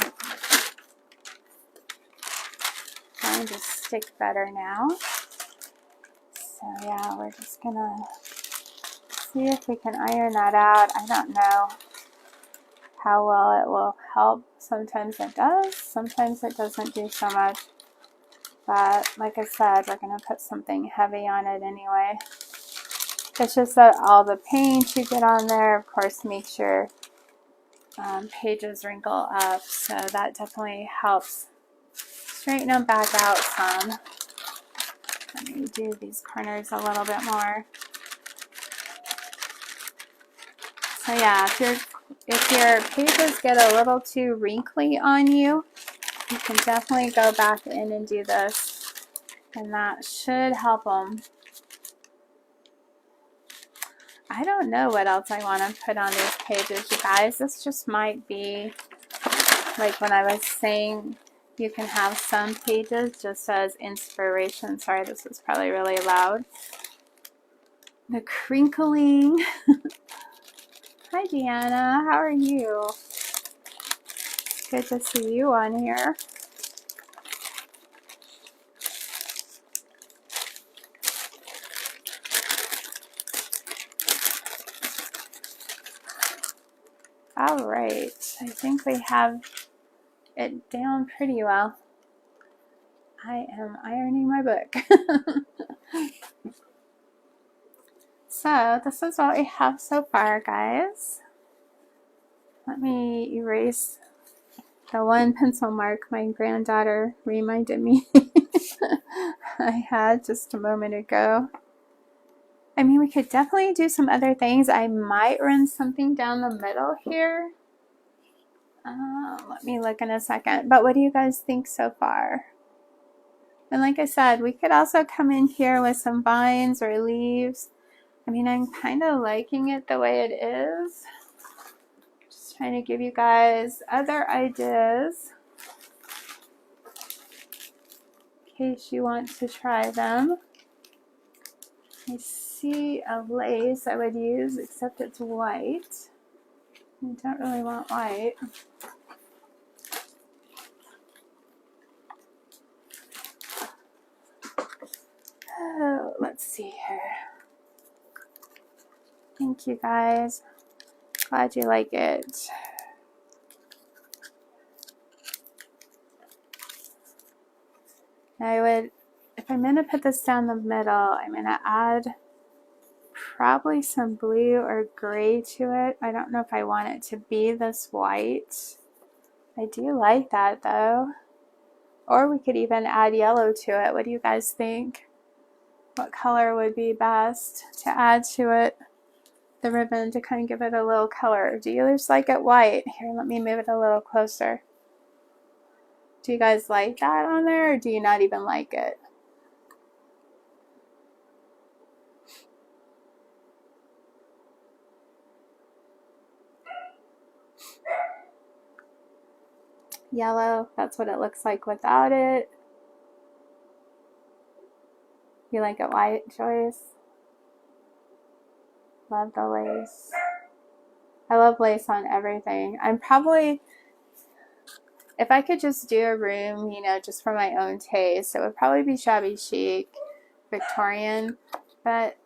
going to stick better now. So yeah, we're just going to see if we can iron that out. I don't know how well it will help. Sometimes it does, sometimes it doesn't do so much. But like I said, we're going to put something heavy on it anyway. It's just that all the paint you get on there, of course, makes your pages wrinkle up. So that definitely helps straighten them back out some. Let me do these corners a little bit more. So yeah, if your pages get a little too wrinkly on you, you can definitely go back in and do this, and that should help them. I don't know what else I want to put on these pages, you guys. This just might be, like when I was saying, you can have some pages just as inspiration. Sorry, this was probably really loud. The crinkling. Hi, Deanna. How are you? Good to see you on here. All right. I think we have it down pretty well. I am ironing my book. So this is what we have so far, guys. Let me erase the one pencil mark my granddaughter reminded me I had just a moment ago. I mean, we could definitely do some other things. I might run something down the middle here. Let me look in a second. But what do you guys think so far? And like I said, we could also come in here with some vines or leaves. I mean, I'm kind of liking it the way it is. Just trying to give you guys other ideas in case you want to try them. I see a lace I would use, except it's white. I don't really want white. Oh, let's see here. Thank you guys. Glad you like it. I would, if I'm going to put this down the middle, I'm going to add probably some blue or gray to it. I don't know if I want it to be this white. I do like that though. Or we could even add yellow to it. What do you guys think? what color would be best to add to it, the ribbon, to kind of give it a little color. Do you just like it white? Here, let me move it a little closer. Do you guys like that on there, or do you not even like it? Yellow, that's what it looks like without it. You like it white, Joyce? Love the lace. I love lace on everything. I'm probably, if I could just do a room, you know, just for my own taste, it would probably be shabby chic, Victorian, but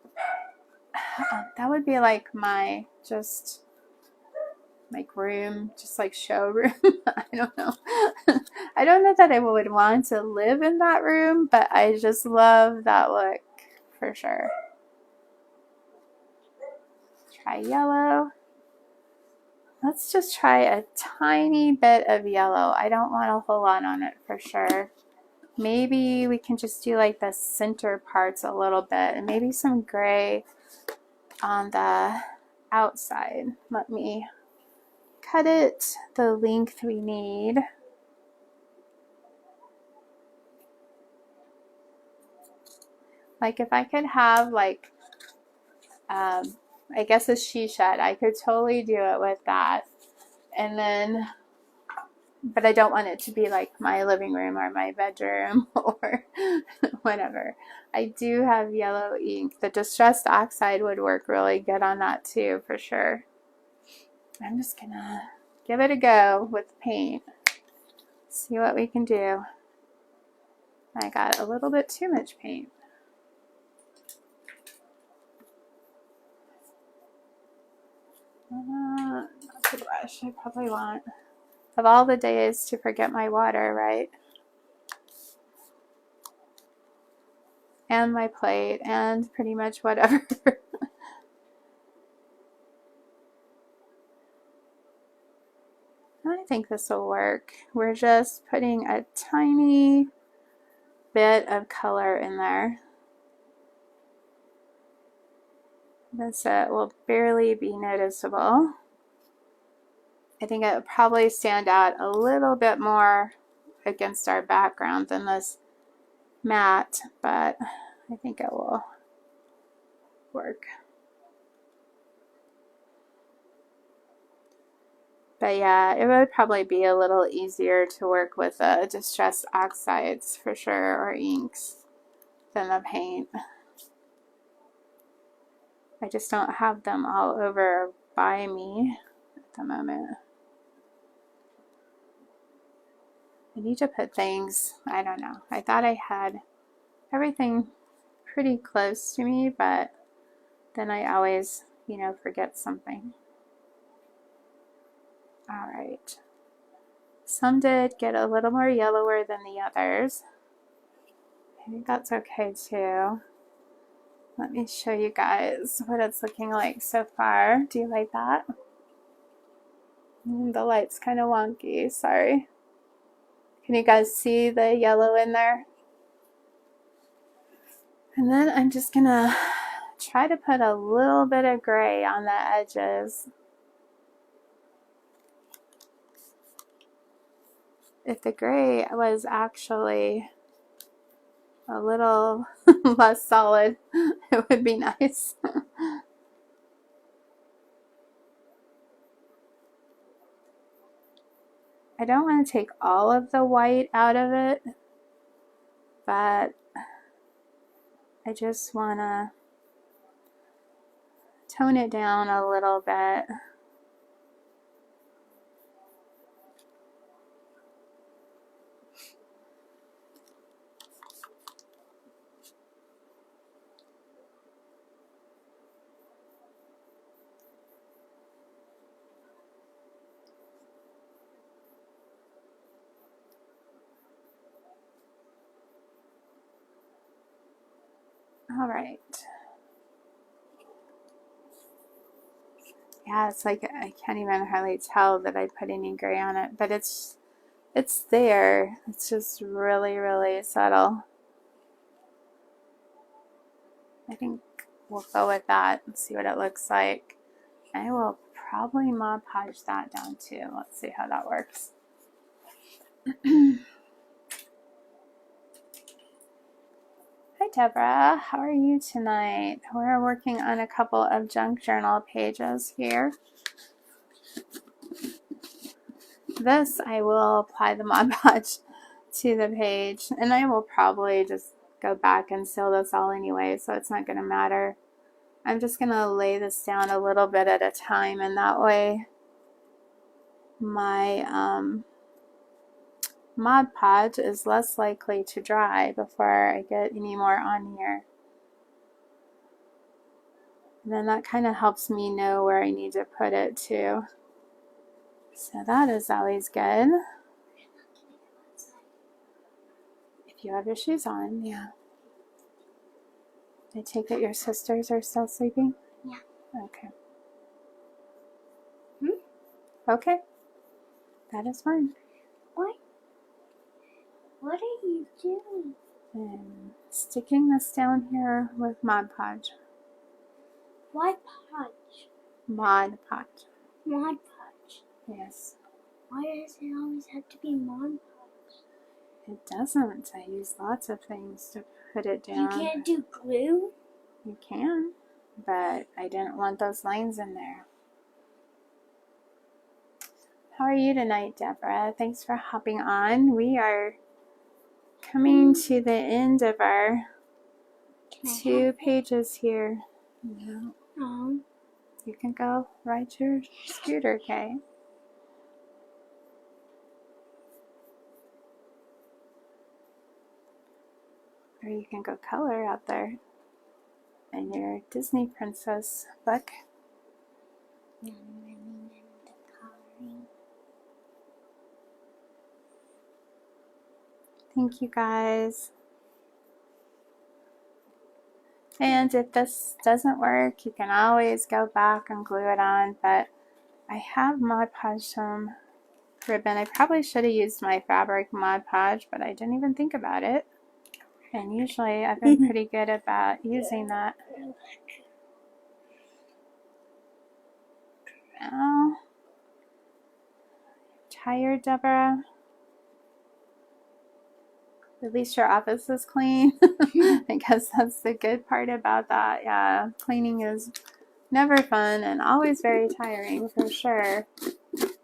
that would be like my just like room, just like showroom. I don't know. I don't know that I would want to live in that room, but I just love that look for sure. Try yellow. Let's just try a tiny bit of yellow. I don't want a whole lot on it for sure. Maybe we can just do like the center parts a little bit, and maybe some gray on the outside. Let me cut it the length we need. Like if I could have like, I guess a she shed, I could totally do it with that. And then, but I don't want it to be like my living room or my bedroom or whatever. I do have yellow ink. The Distressed Oxide would work really good on that too, for sure. I'm just gonna give it a go with paint. See what we can do. I got a little bit too much paint. Not the brush. I probably want, of all the days to forget my water, right? And my plate and pretty much whatever. I think this will work. We're just putting a tiny bit of color in there. This will barely be noticeable. I think it would probably stand out a little bit more against our background than this matte, but I think it will work. But yeah, it would probably be a little easier to work with the Distressed Oxides for sure, or inks, than the paint. I just don't have them all over by me at the moment. I need to put things, I don't know. I thought I had everything pretty close to me, but then I always, you know, forget something. All right. Some did get a little more yellower than the others. I think that's okay too. Let me show you guys what it's looking like so far. Do you like that? The light's kind of wonky, sorry. Can you guys see the yellow in there? And then I'm just gonna try to put a little bit of gray on the edges. If the gray was actually a little less solid, it would be nice. I don't want to take all of the white out of it, but I just want to tone it down a little bit. All right. Yeah, it's like I can't even hardly tell that I put any gray on it, but it's there. It's just really, really subtle. I think we'll go with that and see what it looks like. I will probably Mod Podge that down too. Let's see how that works. Hi Deborah, how are you tonight? We're working on a couple of junk journal pages here. This I will apply the Mod Podge to the page, and I will probably just go back and seal this all anyway, so it's not going to matter. I'm just going to lay this down a little bit at a time, and that way my Mod Podge is less likely to dry before I get any more on here. And then that kind of helps me know where I need to put it too. So that is always good. If you have your shoes on, yeah. I take it your sisters are still sleeping? Yeah. Okay. Okay. That is fine. What are you doing? And sticking this down here with Mod Podge. Why Podge? Mod Podge. Mod Podge. Yes. Why does it always have to be Mod Podge? It doesn't. I use lots of things to put it down. You can't do glue? You can, but I didn't want those lines in there. How are you tonight, Deborah? Thanks for hopping on. We are coming to the end of our 2 pages here. No. You can go ride your scooter, okay? Or you can go color out there in your Disney princess book. Thank you guys. And if this doesn't work, you can always go back and glue it on, but I have Mod Podge some ribbon. I probably should have used my fabric Mod Podge, but I didn't even think about it. And usually I've been pretty good about using that. Oh, tired, Deborah? At least your office is clean. I guess that's the good part about that. Yeah, cleaning is never fun and always very tiring for sure.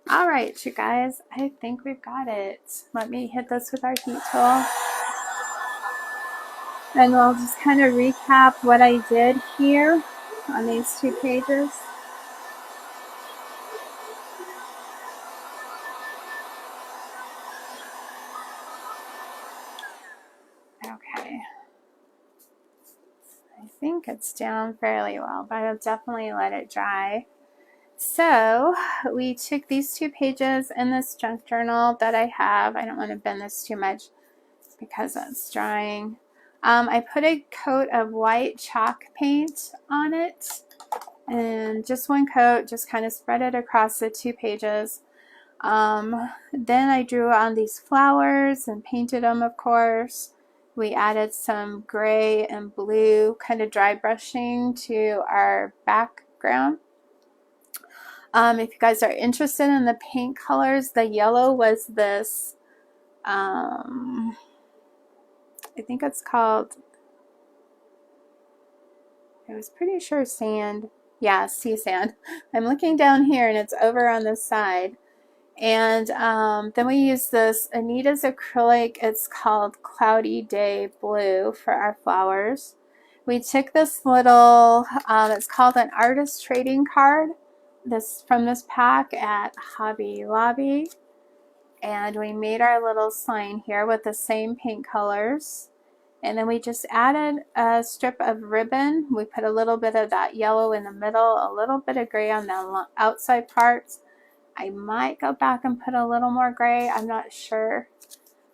All right, you guys, I think we've got it. Let me hit this with our heat tool. And we'll just kind of recap what I did here on these 2 pages. Okay. I think it's down fairly well, but I'll definitely let it dry. So we took these 2 pages in this junk journal that I have. I don't want to bend this too much because it's drying. I put a coat of white chalk paint on it, and just 1 coat, just kind of spread it across the 2 pages. Then I drew on these flowers and painted them, of course. We added some gray and blue kind of dry brushing to our background. If you guys are interested in the paint colors, the yellow was this, I think it's called, I was pretty sure sand. Yeah, sea sand. I'm looking down here and it's over on this side. And then we use this Anita's acrylic. It's called Cloudy Day Blue for our flowers. We took this little, it's called an artist trading card. From this pack at Hobby Lobby, and we made our little sign here with the same paint colors, and then we just added a strip of ribbon. We put a little bit of that yellow in the middle, a little bit of gray on the outside parts. I might go back and put a little more gray, I'm not sure.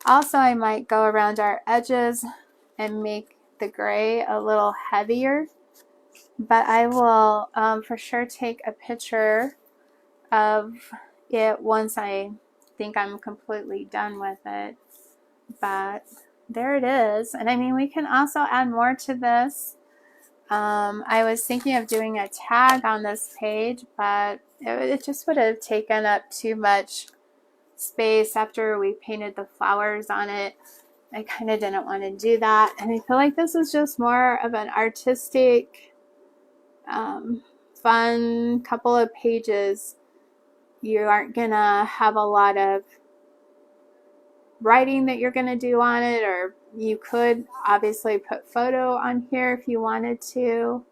Also, I might go around our edges and make the gray a little heavier. But I will for sure take a picture of it once I think I'm completely done with it. But there it is. And I mean, we can also add more to this. I was thinking of doing a tag on this page, but it just would have taken up too much space after we painted the flowers on it. I kind of didn't want to do that, and I feel like this is just more of an artistic, fun couple of pages. You aren't gonna have a lot of writing that you're gonna do on it, or you could obviously put photo on here if you wanted to,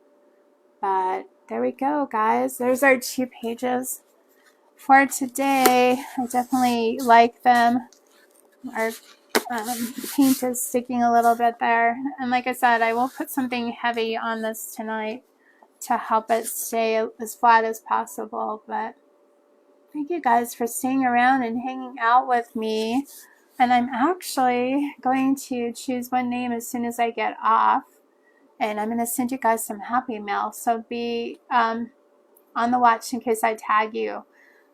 but there we go, guys. There's our 2 pages for today. I definitely like them. Our paint is sticking a little bit there, and like I said, I will put something heavy on this tonight to help it stay as flat as possible. But thank you guys for staying around and hanging out with me. And I'm actually going to choose one name as soon as I get off, and I'm going to send you guys some happy mail, so be on the watch in case I tag you,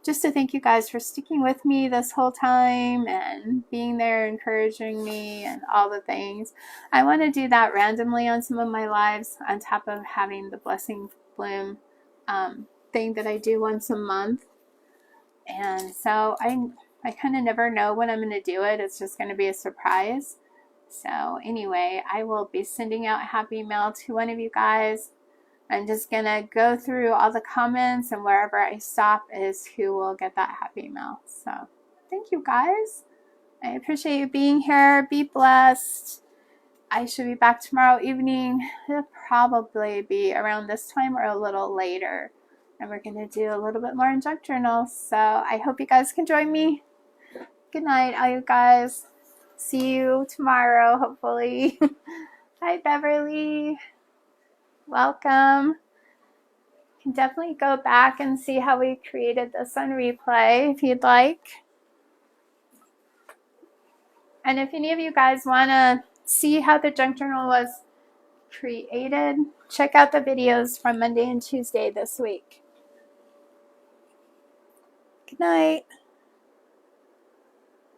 just to thank you guys for sticking with me this whole time and being there, encouraging me, and all the things. I want to do that randomly on some of my lives, on top of having the Blessing Bloom thing that I do once a month. And so I kind of never know when I'm going to do it. It's just going to be a surprise. So anyway, I will be sending out happy mail to one of you guys. I'm just going to go through all the comments, and wherever I stop is who will get that happy mail. So thank you guys. I appreciate you being here. Be blessed. I should be back tomorrow evening. It'll probably be around this time or a little later. And we're going to do a little bit more in junk journals. So I hope you guys can join me. Good night, all you guys. See you tomorrow, hopefully. Hi, Beverly. Welcome. You can definitely go back and see how we created this on replay if you'd like. And if any of you guys want to see how the junk journal was created, check out the videos from Monday and Tuesday this week. Good night.